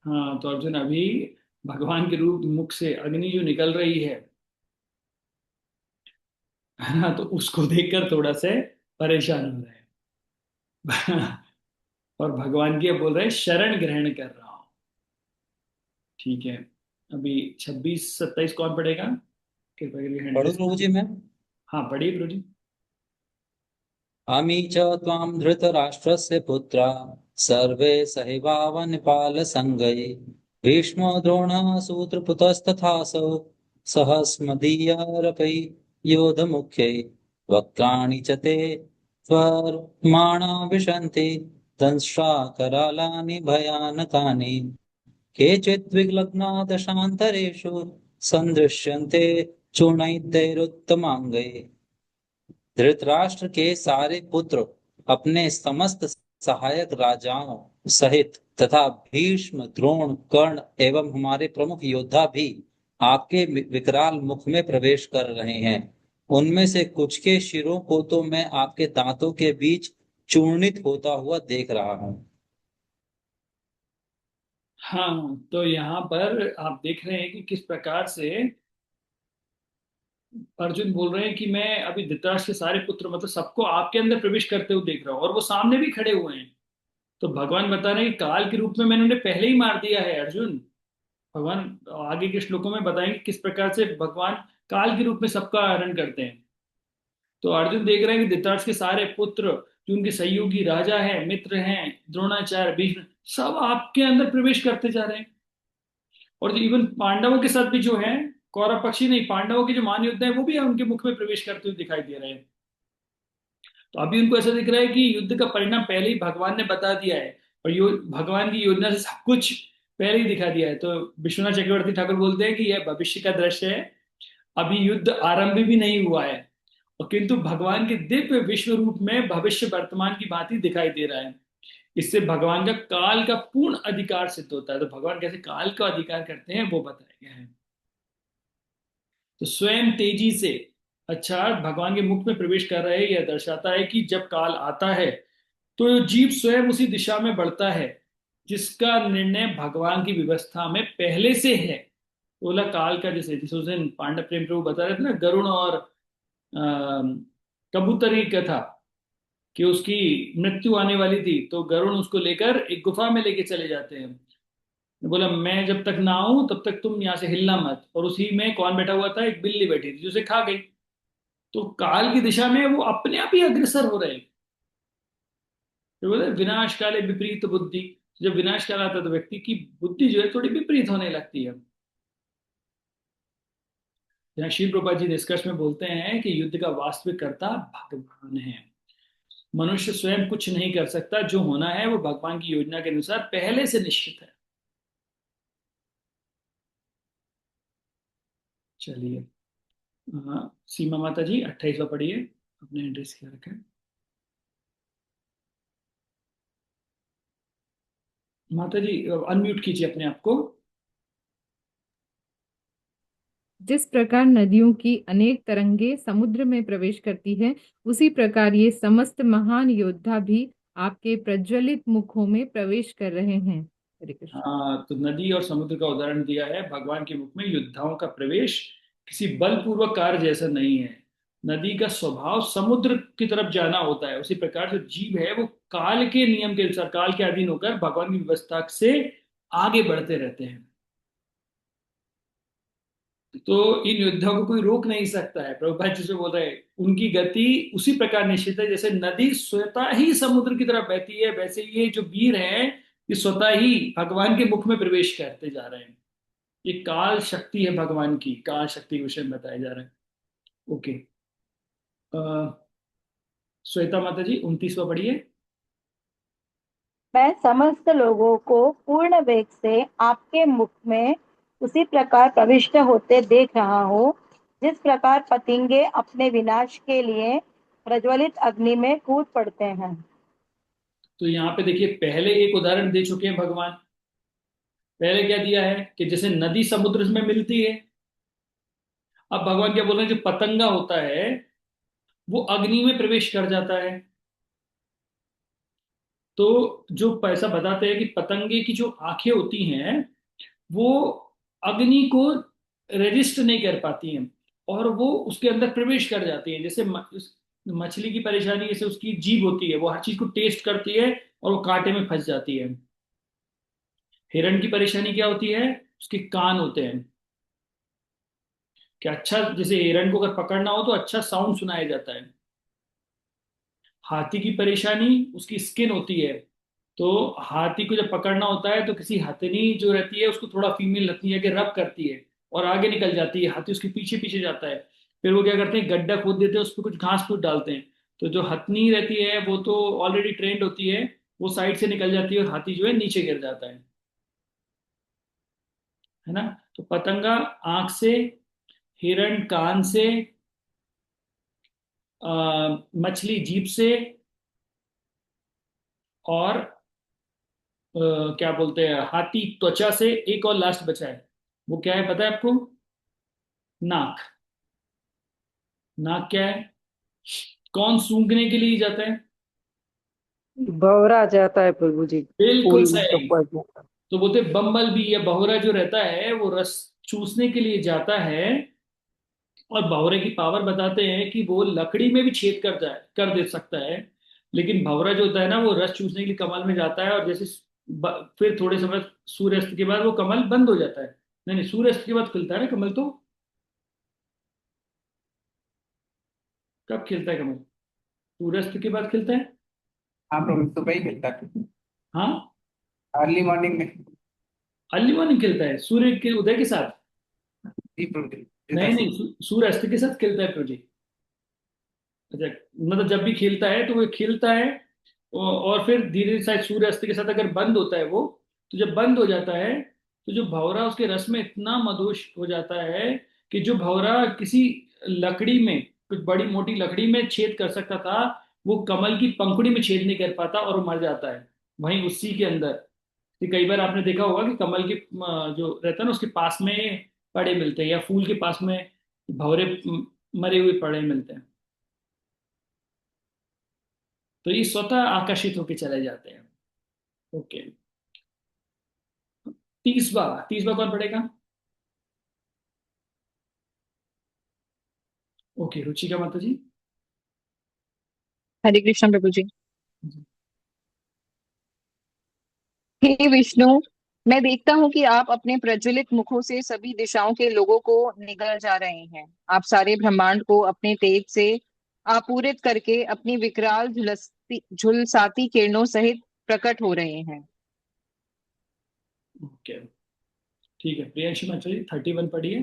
हाँ, तो अर्जुन अभी भगवान के रूप मुख से अग्नि जो निकल रही है ना, तो उसको देखकर थोड़ा से परेशान हो रहे हैं। और भगवान की अब बोल रहे हैं शरण ग्रहण कर रहा हूं। ठीक है, अभी 26-27 कौन पढ़ेगा? कृपया करके हैंड पढ़ो रेज प्रभु जी मैं। हाँ पढ़िए प्रभु जी। अमी च त्वां धृतराष्ट्रस्य पुत्रा सर्वे सहैवावनिपालसङ्गै भीष्मो द्रोणः सूत्रपुतस्तथासौ सहस्मदीयरपै योधमुख्यै वक्त्राणि च ते त्वर्माणा विशन्ति दंष्ट्राकरालानि भयानकानि केचित् विलग्ना दशान्तरेषु सन्दृश्यन्ते चूर्णैर्दैरुत्तमाङ्गैः। धृतराष्ट्र के सारे पुत्र अपने समस्त सहायक राजाओं सहित तथा भीष्म, द्रोण, कर्ण एवं हमारे प्रमुख योद्धा भी आपके विकराल मुख में प्रवेश कर रहे हैं। उनमें से कुछ के शिरों को तो मैं आपके दांतों के बीच चूर्णित होता हुआ देख रहा हूँ। हाँ, तो यहाँ पर आप देख रहे हैं कि किस प्रकार से अर्जुन बोल रहे हैं कि मैं अभी धृतराष्ट्र के सारे पुत्र मतलब सबको आपके अंदर प्रवेश करते हुए देख रहा हूँ, और वो सामने भी खड़े हुए हैं। तो भगवान बता रहे हैं कि काल के रूप में मैंने उन्हें पहले ही मार दिया है अर्जुन। भगवान आगे के श्लोकों में बताएंगे किस प्रकार से भगवान काल के रूप में सबका हरण करते हैं। तो अर्जुन देख रहे हैं कि धृतराष्ट्र के सारे पुत्र जो उनके सहयोगी राजा हैं, मित्र हैं, द्रोणाचार्य, भीष्म, सब आपके अंदर प्रवेश करते जा रहे हैं। और जो इवन पांडवों के साथ भी जो है, कौरव पक्षी नहीं, पांडवों के जो मान योद्धा है वो भी उनके मुख में प्रवेश करते हुए दिखाई दे रहे हैं। तो अभी उनको ऐसा दिख रहा है कि युद्ध का परिणाम पहले ही भगवान ने बता दिया है, और भगवान की योजना से सब कुछ पहले ही दिखा दिया है। तो विश्वनाथ चक्रवर्ती ठाकुर बोलते हैं कि यह भविष्य का दृश्य है, अभी युद्ध आरंभ भी नहीं हुआ है और किंतु भगवान के दिव्य विश्व रूप में भविष्य वर्तमान की भांति दिखाई दे रहा है। इससे भगवान का काल का पूर्ण अधिकार सिद्ध होता है। तो भगवान कैसे काल का अधिकार करते हैं वो बताया गया है। तो स्वयं तेजी से अच्छा भगवान के मुख में प्रवेश कर रहे हैं, यह दर्शाता है कि जब काल आता है तो जीव स्वयं उसी दिशा में बढ़ता है जिसका निर्णय भगवान की व्यवस्था में पहले से है। बोला काल का, जैसे जिस उस दिन पांडव प्रेम प्रभु बता रहे थे ना, गरुण और कबूतर की कथा, कि उसकी मृत्यु आने वाली थी तो गरुण उसको लेकर एक गुफा में लेके चले जाते हैं। बोला मैं जब तक ना आऊं तब तक तुम यहाँ से हिलना मत। और उसी में कौन बैठा हुआ था, एक बिल्ली बैठी थी जो उसे खा गई। तो काल की दिशा में वो अपने आप ही अग्रसर हो रहे हैं। तो बोले विनाश काले विपरीत बुद्धि। जब विनाश काल आता है तो व्यक्ति की बुद्धि जो है थोड़ी विपरीत होने लगती है। यहाँ श्री प्रभुपाद जी निष्कर्ष में बोलते हैं कि युद्ध का वास्तविक कर्ता भगवान है। मनुष्य स्वयं कुछ नहीं कर सकता, जो होना है वो भगवान की योजना के अनुसार पहले से निश्चित है। चलिए, सीमा माता जी 28वां पढ़िए, अपने एड्रेस क्या रखा है। माता जी अनम्यूट कीजिए अपने आप को। जिस प्रकार नदियों की अनेक तरंगे समुद्र में प्रवेश करती है, उसी प्रकार ये समस्त महान योद्धा भी आपके प्रज्वलित मुखों में प्रवेश कर रहे हैं। हरे कृष्ण। हाँ, तो नदी और समुद्र का उदाहरण दिया है। भगवान के मुख में योद्धाओं का प्रवेश किसी बलपूर्वक कार्य जैसा नहीं है। नदी का स्वभाव समुद्र की तरफ जाना होता है, उसी प्रकार जो जीव है वो काल के नियम के अनुसार, काल के अधीन होकर भगवान की व्यवस्था से आगे बढ़ते रहते हैं। तो इन योद्धाओं को कोई रोक नहीं सकता है। प्रभुपाद जी से बोल रहे हैं उनकी गति उसी प्रकार निश्चित है जैसे नदी स्वतः ही समुद्र की तरफ बहती है, वैसे ये जो वीर हैं ये स्वतः ही भगवान के मुख में प्रवेश करते जा रहे हैं। ये काल शक्ति है भगवान की, काल शक्ति के विषय में बताया जा रहा है। ओके, श्वेता माता जी 29वां पढ़िए। मैं समस्त लोगों को पूर्ण वेग से आपके मुख में उसी प्रकार प्रविष्ट होते देख रहा हूँ, जिस प्रकार पतंगे अपने विनाश के लिए प्रज्वलित अग्नि में कूद पड़ते हैं। तो यहाँ पे देखिए, पहले एक उदाहरण दे चुके हैं भगवान। पहले क्या दिया है कि जैसे नदी समुद्र में मिलती है, अब भगवान क्या बोल रहे हैं, जो पतंगा होता है वो अग्नि में प्रवेश कर जाता है। तो जो पैसा बताते हैं कि पतंगे की जो आंखें होती हैं वो अग्नि को रेजिस्ट नहीं कर पाती हैं और वो उसके अंदर प्रवेश कर जाती हैं। जैसे मछली की परेशानी, जैसे उसकी जीभ होती है वो हर चीज को टेस्ट करती है और वो कांटे में फंस जाती है। हिरण की परेशानी क्या होती है, उसके कान होते हैं कि अच्छा, जैसे हिरण को अगर पकड़ना हो तो अच्छा साउंड सुनाया जाता है। हाथी की परेशानी उसकी स्किन होती है, तो हाथी को जब पकड़ना होता है तो किसी हथनी जो रहती है उसको थोड़ा फीमेल हथनी आके रब करती है और आगे निकल जाती है, हाथी उसके पीछे पीछे जाता है। फिर वो क्या करते हैं, गड्ढा खोद देते हैं, उस पर कुछ घास फूस डालते हैं। तो जो हथनी रहती है वो तो ऑलरेडी ट्रेंड होती है, वो साइड से निकल जाती है और हाथी जो है नीचे गिर जाता है ना। तो पतंगा आंख से, हिरण कान से, मछली जीभ से, और क्या बोलते हैं हाथी त्वचा से। एक और लास्ट बचा है, वो क्या है पता है आपको? नाक। नाक क्या है? कौन सूंघने के लिए जाता है? भंवरा जाता है प्रभु जी। बिल्कुल फूल सही। तो तो बोलते बम्बल बी या भंवरा जो रहता है वो रस चूसने के लिए जाता है। और भंवरे की पावर बताते हैं कि वो लकड़ी में भी छेद कर दे सकता है। लेकिन भंवरा जो होता है ना वो रस चूसने के लिए कमल में जाता है, और जैसे फिर थोड़े समय सूर्यास्त के बाद वो कमल बंद हो जाता है। नहीं नहीं, सूर्यास्त के बाद खुलता है ना कमल। तो कब खिलता है कमल? सूर्यास्त के बाद खिलता है। हाँ प्रभु, सुबह ही मिलता है, हाँ, अर्ली मॉर्निंग में। अर्ली मॉर्निंग खिलता है सूर्य के उदय के साथ। जी प्रभु जी। नहीं नहीं, सूर्यास्त के साथ खिलता है प्रभु जी। अच्छा, मतलब जब भी खिलता है तो वो खिलता है और फिर धीरे धीरे शायद सूर्यास्त के साथ अगर बंद होता है वो, तो जब बंद हो जाता है तो जो भंवरा उसके रस में इतना मदोश हो जाता है कि जो भंवरा किसी लकड़ी में कुछ बड़ी मोटी लकड़ी में छेद कर सकता था, वो कमल की पंखुड़ी में छेद नहीं कर पाता और वो मर जाता है वहीं उसी के अंदर। कि कई बार आपने देखा होगा कि कमल के जो रहता है ना उसके पास में पड़े मिलते हैं, या फूल के पास में भंवरे मरे हुए पड़े मिलते हैं, तो ये स्वतः आकर्षित होकर चले जाते हैं। ओके, 30वां, 30वां कौन पढ़ेगा? ओके, रुचिका माता जी। हरे कृष्ण प्रभु जी। हे विष्णु, मैं देखता हूँ कि आप अपने प्रज्वलित मुखों से सभी दिशाओं के लोगों को निगल जा रहे हैं। आप सारे ब्रह्मांड को अपने तेज से आपूरित करके अपनी विकराल झुलसाती किरणों सहित प्रकट हो रहे हैं। ओके, ठीक है। प्रियांशी माता जी 31 पढ़िए।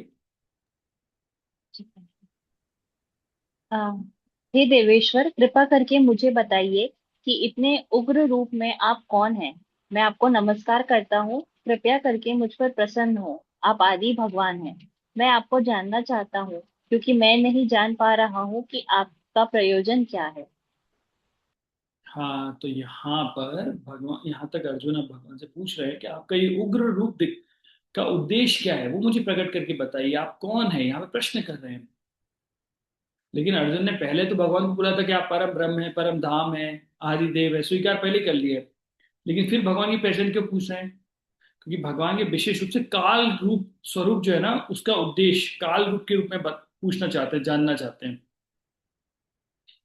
हे देवेश्वर, कृपा करके मुझे बताइए कि इतने उग्र रूप में आप कौन हैं। मैं आपको नमस्कार करता हूँ, कृपया करके मुझ पर प्रसन्न हो। आप आदि भगवान हैं। मैं आपको जानना चाहता हूँ, क्योंकि मैं नहीं जान पा रहा हूँ कि आपका प्रयोजन क्या है। हाँ, तो यहाँ पर भगवान, यहाँ तक अर्जुन अब भगवान से पूछ रहे हैं कि आपका ये उग्र रूप का उद्देश्य क्या है, वो मुझे प्रकट करके बताइए। आप कौन है, यहाँ पे प्रश्न कर रहे हैं। लेकिन अर्जुन ने पहले तो भगवान को बोला था कि आप परम ब्रह्म है, परम धाम है, आदि देव है, स्वीकार पहले कर लिए। लेकिन फिर भगवान की पहचान क्यों पूछ रहे हैं? क्योंकि भगवान के विशेष रूप से काल रूप स्वरूप जो है ना, उसका उद्देश्य काल रूप के रूप में पूछना चाहते हैं, जानना चाहते हैं।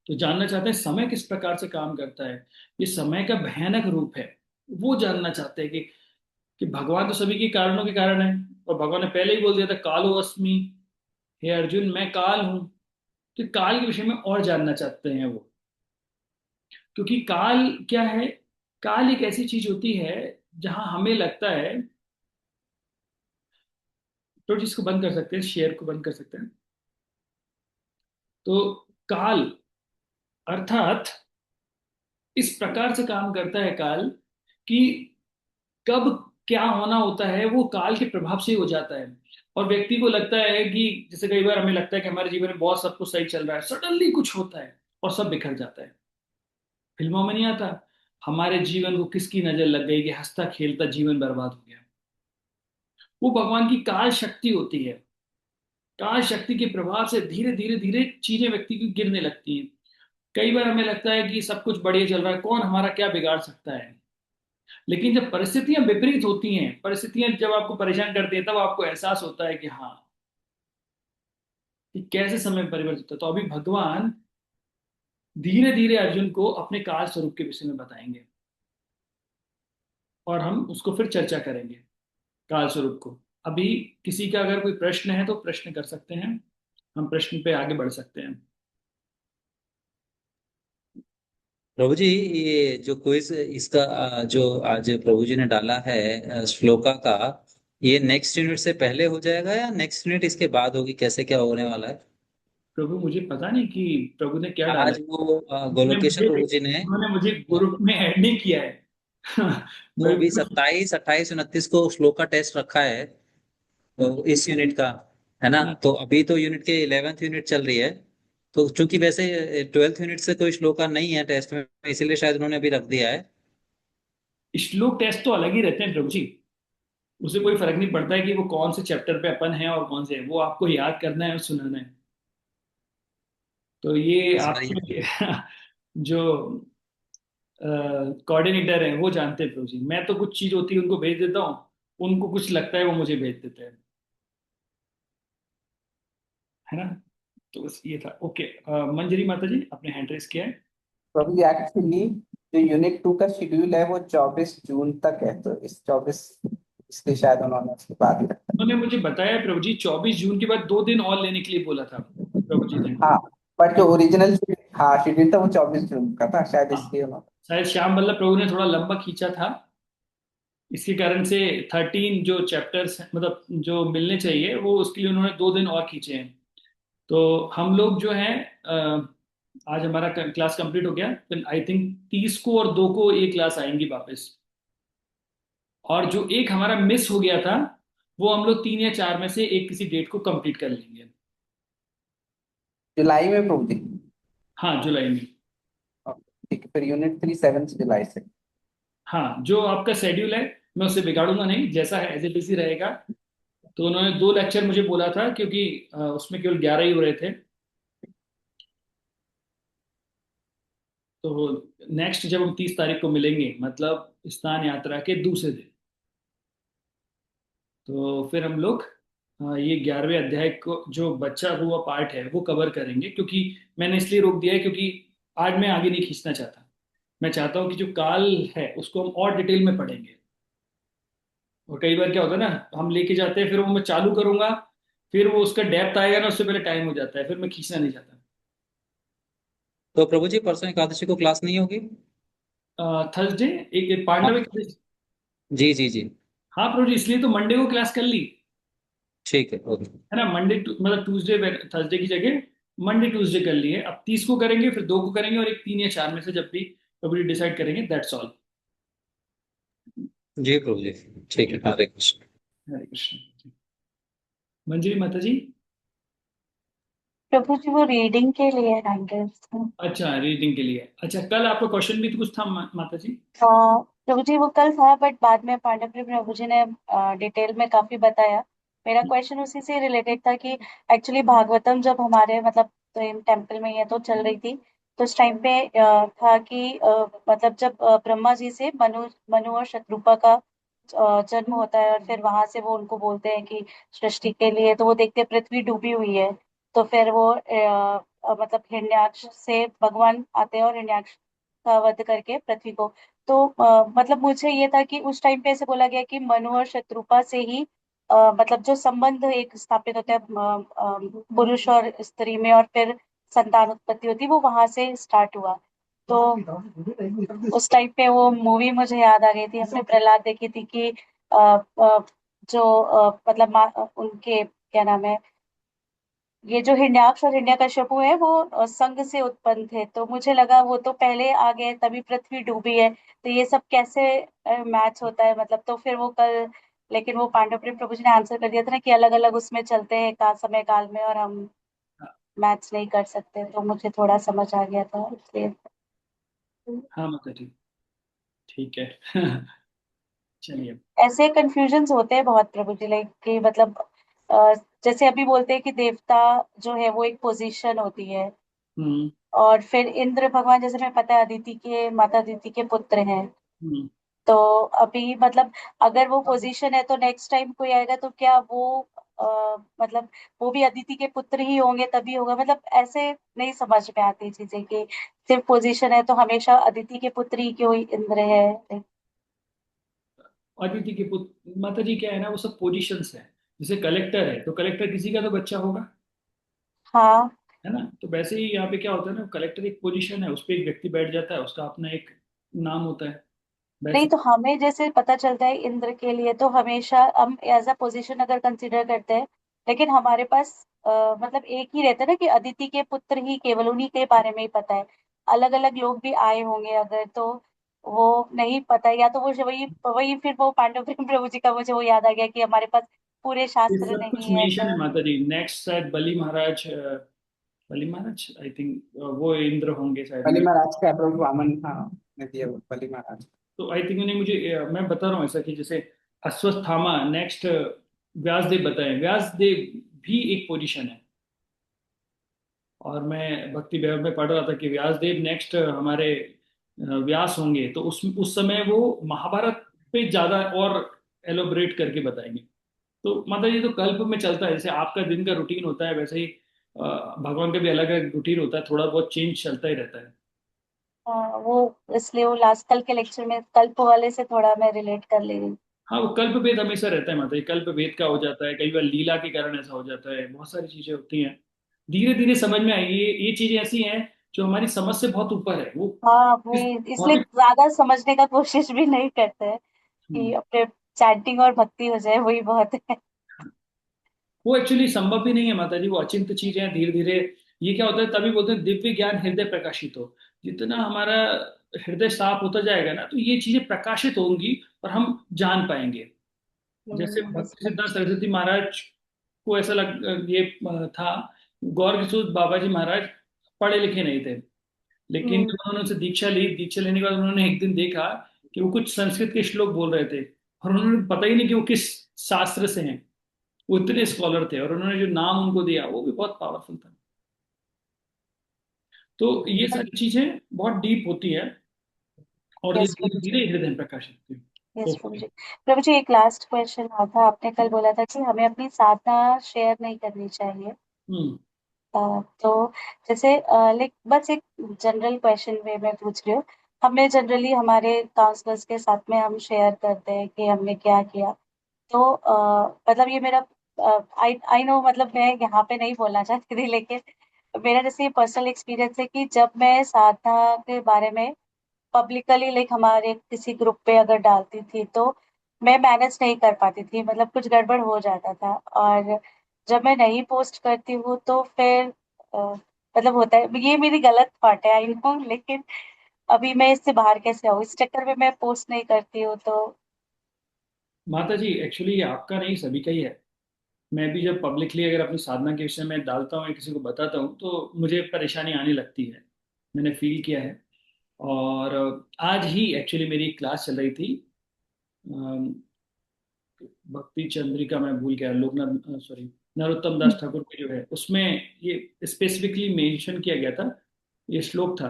तो जानना चाहते हैं समय किस प्रकार से काम करता है, ये समय का भयानक रूप है, वो जानना चाहते हैं कि भगवान तो सभी के कारणों के कारण है। और भगवान ने पहले ही बोल दिया था, कालो अस्मि, हे अर्जुन मैं काल हूं। तो काल के विषय में और जानना चाहते हैं वो। क्योंकि काल क्या है? काल एक ऐसी चीज होती है जहां हमें लगता है, तो जिसको बंद कर सकते हैं, शेयर को बंद कर सकते हैं। तो काल अर्थात इस प्रकार से काम करता है काल, कि कब क्या होना होता है वो काल के प्रभाव से ही हो जाता है। और व्यक्ति को लगता है कि, जैसे कई बार हमें लगता है कि हमारे जीवन में बहुत सब कुछ सही चल रहा है, सडनली कुछ होता है और सब बिखर जाता है। फिल्मों में नहीं आता, हमारे जीवन को किसकी नजर लग गई कि हंसता खेलता जीवन बर्बाद हो गया। वो भगवान की काल शक्ति होती है। काल शक्ति के प्रभाव से धीरे धीरे धीरे चीजें व्यक्ति की गिरने लगती हैं। कई बार हमें लगता है कि सब कुछ बढ़िया चल रहा है, कौन हमारा क्या बिगाड़ सकता है। लेकिन जब परिस्थितियां विपरीत होती हैं, परिस्थितियां जब आपको परेशान करती हैं, तब आपको एहसास होता है कि हाँ, कि कैसे समय परिवर्तित होता है। तो अभी भगवान धीरे धीरे अर्जुन को अपने काल स्वरूप के विषय में बताएंगे, और हम उसको फिर चर्चा करेंगे, काल स्वरूप को। अभी किसी का अगर कोई प्रश्न है तो प्रश्न कर सकते हैं, हम प्रश्न पे आगे बढ़ सकते हैं। प्रभु जी, ये जो क्विज इसका जो आज प्रभु जी ने डाला है श्लोका का, ये नेक्स्ट यूनिट से पहले हो जाएगा या नेक्स्ट यूनिट इसके बाद होगी, कैसे क्या होने वाला है? प्रभु मुझे पता नहीं कि प्रभु ने क्या डाला आज है। वो उन्होंने गोलोकेशन मुझे प्रभु जी ने उन्होंने मुझे ग्रुप में ऐड नहीं किया है। तो मेरे अभी को 27, 28, 29 को श्लोक का टेस्ट रखा है, तो इस यूनिट का, है ना? तो अभी तो यूनिट के 11th यूनिट चल रही है। तो चूंकि वैसे 12th यूनिट से कोई श्लोका नहीं है टेस्ट में, इसीलिए शायद उन्होंने अभी रख दिया है। श्लोक टेस्ट तो अलग ही रहते हैं प्रभु जी, उसे कोई फर्क नहीं पड़ता है कि वो कौन से चैप्टर पे अपन है और कौन से है, वो आपको याद करना है और सुनाना है। तो ये इस बार आपके जो कोऑर्डिनेटर हैं वो जानते हैं प्रभु जी। मैं तो कुछ चीज होती है उनको भेज देता हूँ, उनको कुछ लगता है वो मुझे भेज देते हैं, है ना। तो बस ये था। ओके, मंजरी माता जी आपने हैंड रेस किया है। प्रभु जी एक्चुअली जो यूनिट 2 का शेड्यूल है वो 24 जून तक है, तो इस 24, इसलिए शायद उन्होंने उसके बाद ही रखा। उन्होंने मुझे बताया प्रभु जी 24 जून के बाद 2 दिन और लेने के लिए बोला था प्रभु जी ने। हाँ, बट जो ओरिजिनल हाँ शेड्यूल था वो 24 जून का था, शायद हाँ, इसलिए उन्होंने। शायद श्याम बल्लभ प्रभु ने थोड़ा लंबा खींचा था, इसके कारण से 13 जो चैप्टर्स मतलब जो मिलने चाहिए वो उसके लिए उन्होंने 2 दिन और खींचे हैं। तो हम लोग जो है आज हमारा क्लास कंप्लीट हो गया, फिर आई थिंक 30 को और 2 को एक क्लास आएंगी वापस। और जो एक हमारा मिस हो गया था, वो हम लोग 3 या 4 में से एक किसी डेट को कंप्लीट कर लेंगे। जुलाई में प्रभु जी? हाँ, जुलाई में। ठीक है, फिर यूनिट 3 7 जुलाई से। हाँ, जो आपका शेड्यूल है मैं उसे बिगाड़ूंगा नहीं, जैसा है एज इट इज ही रहेगा। तो उन्होंने 2 लेक्चर मुझे बोला था, क्योंकि उसमें केवल 11 ही हो रहे थे। तो नेक्स्ट जब हम 30 तारीख को मिलेंगे, मतलब स्नान यात्रा के दूसरे दिन, तो फिर हम लोग ये 11वें अध्याय को जो बचा हुआ पार्ट है वो कवर करेंगे। क्योंकि मैंने इसलिए रोक दिया है क्योंकि आज मैं आगे नहीं खींचना चाहता। मैं चाहता हूँ कि जो काल है उसको हम और डिटेल में पढ़ेंगे। और कई बार क्या होता है ना, हम लेके जाते हैं, फिर वो मैं चालू करूंगा, फिर वो उसका डेप्थ आएगा ना, उससे पहले टाइम हो जाता है, फिर मैं खींचना नहीं चाहता। तो प्रभु जी परसों एकादशी को क्लास नहीं होगी? थर्सडे एक हाँ पांडव एकादशी। जी जी जी। हाँ प्रभु जी, इसलिए तो मंडे को क्लास कर ली ठीक है, ओके। है ना। मंडे मतलब ट्यूसडे थर्सडे की जगह मंडे ट्यूसडे कर लिए। अब 30 को करेंगे, फिर 2 को करेंगे, और एक 3 या 4 में से जब भी कभी डिसाइड करेंगे, दैट्स ऑल। जी प्रभु जी, ठीक है, हरे कृष्ण। हरे कृष्ण। मंजरी माता जी। प्रभु जी वो रीडिंग के लिए 100। अच्छा, रीडिंग के लिए। अच्छा, कल आपका क्वेश्चन भी तो कुछ था माता जी। हाँ प्रभु जी वो कल था, बट बाद में पांडव प्रभु जी ने डिटेल में काफी बताया। मेरा क्वेश्चन उसी से रिलेटेड था कि एक्चुअली भागवतम जब हमारे मतलब तो टेम्पल में ये तो चल रही थी, तो उस टाइम पे था कि मतलब जब ब्रह्मा जी से मनु मनु और शत्रुपा का जन्म होता है, और फिर वहां से वो उनको बोलते हैं कि सृष्टि के लिए, तो वो देखते हैं पृथ्वी डूबी हुई है। तो फिर वो मतलब हिरण्याक्ष से भगवान आते हैं और हिरण्याक्ष का वध करके पृथ्वी को। तो मतलब मुझे ये था कि उस टाइम पे ऐसे बोला गया कि मनु और शत्रुपा से ही मतलब जो संबंध एक स्थापित होता है पुरुष और स्त्री में, और फिर संतान उत्पत्ति होती है, वो वहां से स्टार्ट हुआ। तो उस टाइम पे वो मूवी मुझे याद आ गई थी, हमने प्रहलाद देखी थी कि जो मतलब उनके क्या नाम है, ये जो हिरण्याक्ष और हिरण्यकश्यपु है वो संग से उत्पन्न थे। तो मुझे लगा वो तो पहले आ गए तभी पृथ्वी डूबी है, तो ये सब कैसे मैच होता है मतलब। तो फिर वो कल, लेकिन वो पांडव प्रेम प्रभु जी ने आंसर कर दिया था ना कि अलग अलग उसमें चलते हैं का समय काल में, और हम मैच नहीं कर सकते। तो मुझे थोड़ा समझ आ गया था इसलिए। हाँ माता जी, ठीक है। चलिए। ऐसे कंफ्यूजन्स होते हैं बहुत प्रभु जी, लाइक कि मतलब अ, जैसे अभी बोलते हैं कि देवता जो है वो एक पोजीशन होती है, हम्म। और फिर इंद्र भगवान जैसे हमें पता है अदिति के माता अदिति के पुत्र हैं। हम्म। तो अभी मतलब अगर वो पोजीशन है तो नेक्स्ट टाइम कोई आएगा तो क्या वो मतलब वो भी अदिति के पुत्र ही होंगे तभी होगा, मतलब ऐसे नहीं समझ में आती चीजें कि सिर्फ पोजीशन है तो हमेशा अदिति के पुत्र ही क्यों इंद्र है। अदिति के पुत्र माता जी क्या है ना, वो सब पोजीशंस है। जैसे कलेक्टर है तो कलेक्टर किसी का तो बच्चा होगा, हाँ है ना। तो वैसे ही यहाँ पे क्या होता है ना, कलेक्टर एक पोजीशन है, उस पर एक व्यक्ति बैठ जाता है, उसका अपना एक नाम होता है, नहीं, वैसे। तो हमें जैसे पता चलता है इंद्र के लिए तो हमेशा हम एज अ पोजीशन अगर कंसीडर करते हैं, लेकिन हमारे पास मतलब एक ही रहता है ना कि अदिति के पुत्र ही केवल उन्हीं के बारे में ही पता है। अलग अलग लोग भी आए होंगे अगर, तो वो नहीं पता, या तो वो वही वही फिर वो पांडव प्रेम प्रभु जी का मुझे वो याद आ गया कि हमारे पास पूरे ये शास्त्र सब कुछ नहीं है मेंशन है तो। माता जी। नेक्स्ट शायद बली महाराज, बली महाराज आई थिंक वो इंद्र होंगे शायद बलि मेरे। महाराज का प्रभु वामन, हाँ, ने दिया वो बलि महाराज। तो आई थिंक उन्हें मुझे मैं बता रहा हूँ ऐसा कि जैसे अश्वत्थामा नेक्स्ट व्यासदेव बताएं, व्यासदेव भी एक पोजीशन है। और मैं भक्ति वैभव में पढ़ रहा था कि व्यासदेव नेक्स्ट हमारे व्यास होंगे, तो उस समय वो महाभारत पे ज्यादा और एलोबरेट करके बताएंगे। तो माता जी, तो कल्प में चलता है, जैसे आपका दिन का रूटीन होता है वैसे ही भगवान का भी अलग अलग रूटीन होता है, थोड़ा बहुत चेंज चलता ही रहता है। वो इसलिए वो लास्ट कल के लेक्चर में कल्प वाले से थोड़ा मैं रिलेट कर ले रही। हाँ, वो कल्प भेद हमेशा रहता है माता जी। कल्प भेद का हो जाता है, कई बार लीला के कारण ऐसा हो जाता है, बहुत सारी चीजें होती हैं। धीरे धीरे समझ में आएगी। ये चीजें ऐसी हैं जो हमारी समझ से बहुत ऊपर है। वो हाँ इस वही, इसलिए भौतिक। ज्यादा समझने का कोशिश भी नहीं करते हैं कि हम्म। अपने चैंटिंग और भक्ति हो जाए, वही बहुत है। वो एक्चुअली संभव भी नहीं है माता जी, वो अचिंत चीज है। धीरे धीरे ये क्या होता है, तभी बोलते हैं दिव्य ज्ञान हृदय प्रकाशित हो। जितना हमारा हृदय साफ होता जाएगा ना, तो ये चीजें प्रकाशित होंगी और हम जान पाएंगे। जैसे भक्ति सिद्धांत सरस्वती महाराज को ऐसा था गौर किशोर बाबा जी महाराज पढ़े लिखे नहीं थे, लेकिन हम्म। जब उन्होंने उनसे दीक्षा ली, दीक्षा लेने के बाद उन्होंने एक दिन देखा कि वो कुछ संस्कृत के श्लोक बोल रहे थे, और उन्होंने पता ही नहीं कि वो किस शास्त्र से हैं। वो इतने स्कॉलर थे, और उन्होंने जो नाम उनको दिया वो भी बहुत पावरफुल था। तो ये सारी चीजें बहुत डीप होती है, और ये यस धीरे प्रभु जी। धीरे हृदय में प्रकाशित होती है। यस प्रभु ओके। जी। प्रभु जी, एक लास्ट क्वेश्चन था। आपने कल बोला था कि हमें अपनी साधना शेयर नहीं करनी चाहिए। हम्म। तो जैसे लाइक बस एक जनरल क्वेश्चन वे में पूछ रही हूँ। हमें जनरली हमारे काउंसलर्स के साथ में हम शेयर करते हैं कि हमने क्या किया। तो मतलब ये मेरा आई आई नो, मतलब मैं यहाँ पे नहीं बोलना चाहती थी, लेकिन मेरा जैसे ये पर्सनल एक्सपीरियंस है कि जब मैं साधना के बारे में पब्लिकली लाइक हमारे किसी ग्रुप पे अगर डालती थी तो मैं मैनेज नहीं कर पाती थी, मतलब कुछ गड़बड़ हो जाता था। और जब मैं नहीं पोस्ट करती हूँ तो फिर मतलब होता है, ये मेरी गलत पार्ट है आई नो, लेकिन अभी मैं इससे बाहर कैसे आऊँ? इस चक्कर में मैं पोस्ट नहीं करती हूँ तो। माता जी, एक्चुअली ये आपका नहीं, सभी का ही है। मैं भी जब पब्लिकली अगर अपनी साधना के विषय में डालता हूँ या किसी को बताता हूँ तो मुझे परेशानी आने लगती है। मैंने फील किया है। और आज ही एक्चुअली मेरी एक क्लास चल रही थी, अम, भक्ति चंद्रिका, मैं भूल गया, लोकनाथ, सॉरी, नरोत्तम दास ठाकुर की जो है, उसमें ये स्पेसिफिकली मेंशन किया गया था। ये श्लोक था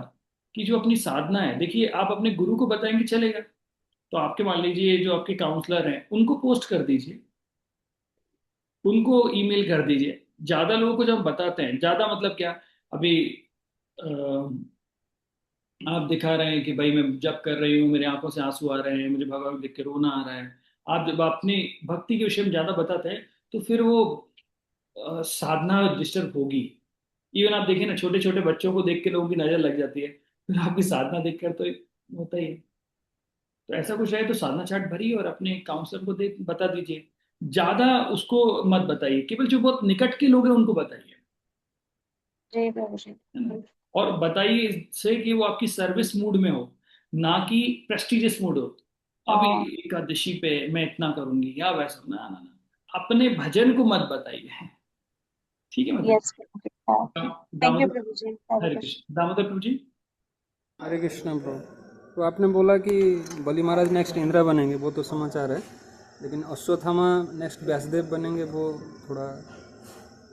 कि जो अपनी साधना है, देखिए आप अपने गुरु को बताएंगे चलेगा, तो आपके मान लीजिए जो आपके काउंसलर हैं उनको पोस्ट कर दीजिए, उनको ईमेल कर दीजिए। ज्यादा लोगों को जब हम बताते हैं, ज्यादा मतलब क्या, अभी अ, आप दिखा रहे हैं कि भाई मैं जब कर रही हूँ, मेरी आंखों से आंसू आ रहे हैं, मुझे भगवान को देख के रोना आ रहा है। आप जब अपनी भक्ति के विषय में ज्यादा बताते हैं तो फिर वो साधना डिस्टर्ब होगी। इवन आप देखिए ना, छोटे छोटे बच्चों को देख के लोगों की नजर लग जाती है, फिर आपकी साधना देखकर तो होता ही है। तो ऐसा कुछ रहे तो साधना चार्ट भरिए और अपने काउंसलर को दे बता दीजिए। ज्यादा उसको मत बताइए, केवल जो बहुत निकट के लोग हैं उनको बताइए, जी प्रभु जी। है ना। और बताइए इससे कि वो आपकी सर्विस मूड में हो, ना कि प्रेस्टिजियस मूड हो। अभी हाँ। एकादशी पे मैं इतना करूंगी या वैसा, ना ना ना, अपने भजन को मत बताइए। ठीक है मतलब। यस प्रभु जी। हाँ। Thank you Damodar, Prabhu ji, Hare Hare Krishna. Krishna, Damodar Prabhu ji. Hare Krishna bro. तो आपने बोला कि बलि महाराज नेक्स्ट इंद्रा बनेंगे, वो तो समाचार है, लेकिन अश्वत्थामा नेक्स्ट व्यासदेव बनेंगे, वो थोड़ा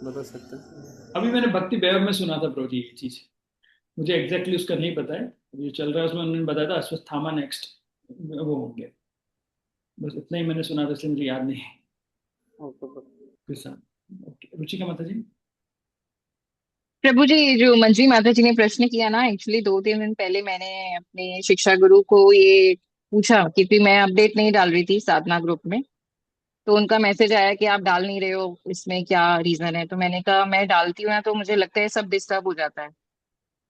बता सकते हैं? अभी मैंने भक्ति वैभव में सुना था प्रभु जी ये चीज, मुझे एग्जैक्टली उसका नहीं पता है। अभी जो चल रहा है उसमें उन्होंने बताया था अश्वत्थामा नेक्स्ट वो होंगे। बस इतना ही मैंने सुना था, इसलिए मुझे याद नहीं है। कृष्ण। ओके, रुचिका माता जी। प्रभु जी, जो मंजी माता जी ने प्रश्न किया ना, एक्चुअली 2-3 दिन पहले मैंने अपने शिक्षा गुरु को ये पूछा, क्योंकि मैं अपडेट नहीं डाल रही थी साधना ग्रुप में। तो उनका मैसेज आया कि आप डाल नहीं रहे हो, इसमें क्या रीजन है? तो मैंने कहा मैं डालती हूँ ना तो मुझे लगता है सब डिस्टर्ब हो जाता है।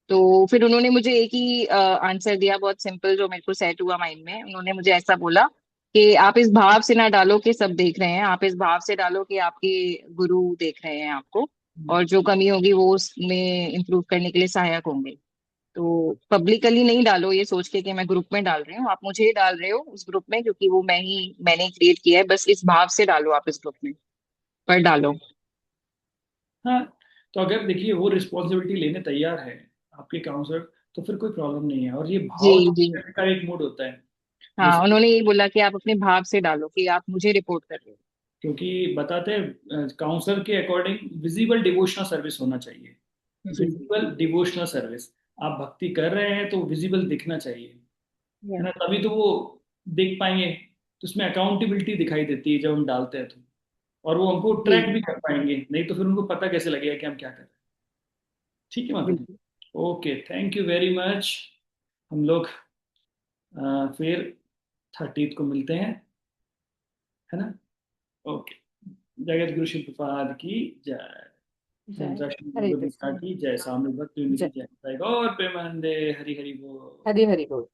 तो फिर उन्होंने मुझे एक ही आंसर दिया, बहुत सिंपल, जो मेरे को सेट हुआ माइंड में। उन्होंने मुझे ऐसा बोला कि आप इस भाव से ना डालो कि सब देख रहे हैं, आप इस भाव से डालो कि आपके गुरु देख रहे हैं आपको, और जो कमी होगी वो उसमें इम्प्रूव करने के लिए सहायक होंगे। तो पब्लिकली नहीं डालो ये सोच के कि मैं ग्रुप में डाल रही हूँ, आप मुझे ही डाल रहे हो उस ग्रुप में, क्योंकि वो मैंने क्रिएट किया है। बस इस भाव से डालो आप इस ग्रुप में, पर डालो। हाँ, तो अगर देखिए वो रिस्पॉन्सिबिलिटी लेने तैयार है आपके काउंसलर, तो फिर कोई प्रॉब्लम नहीं है। और ये जी भाव जी। का एक मूड होता है, हाँ, जैसे, उन्होंने ये बोला कि आप अपने भाव से डालो कि आप मुझे रिपोर्ट कर रहे हो। क्योंकि बताते हैं काउंसलर के अकॉर्डिंग विजिबल डिवोशनल सर्विस होना चाहिए। जी। विजिबल डिवोशनल सर्विस, आप भक्ति कर रहे हैं तो विजिबल दिखना चाहिए, है Yes. ना, तभी तो वो देख पाएंगे। तो उसमें अकाउंटेबिलिटी दिखाई देती है जब हम डालते हैं तो, और वो हमको ट्रैक जी भी कर पाएंगे, नहीं तो फिर उनको पता कैसे लगेगा कि हम क्या कर रहे हैं। ठीक है माता जी। बिल्कुल। Okay, thank you very much. हम लोग फिर 30 को मिलते हैं, है ना। ओके। जगत गुरु शिव प्रपाद की जय। जय संतोषी हरे गीता कृष्ण। की जय, स्वामी भक्ति की जय जय, जय गौर प्रेमानंदे, हरि हरि बोल। हरि हरि बोल।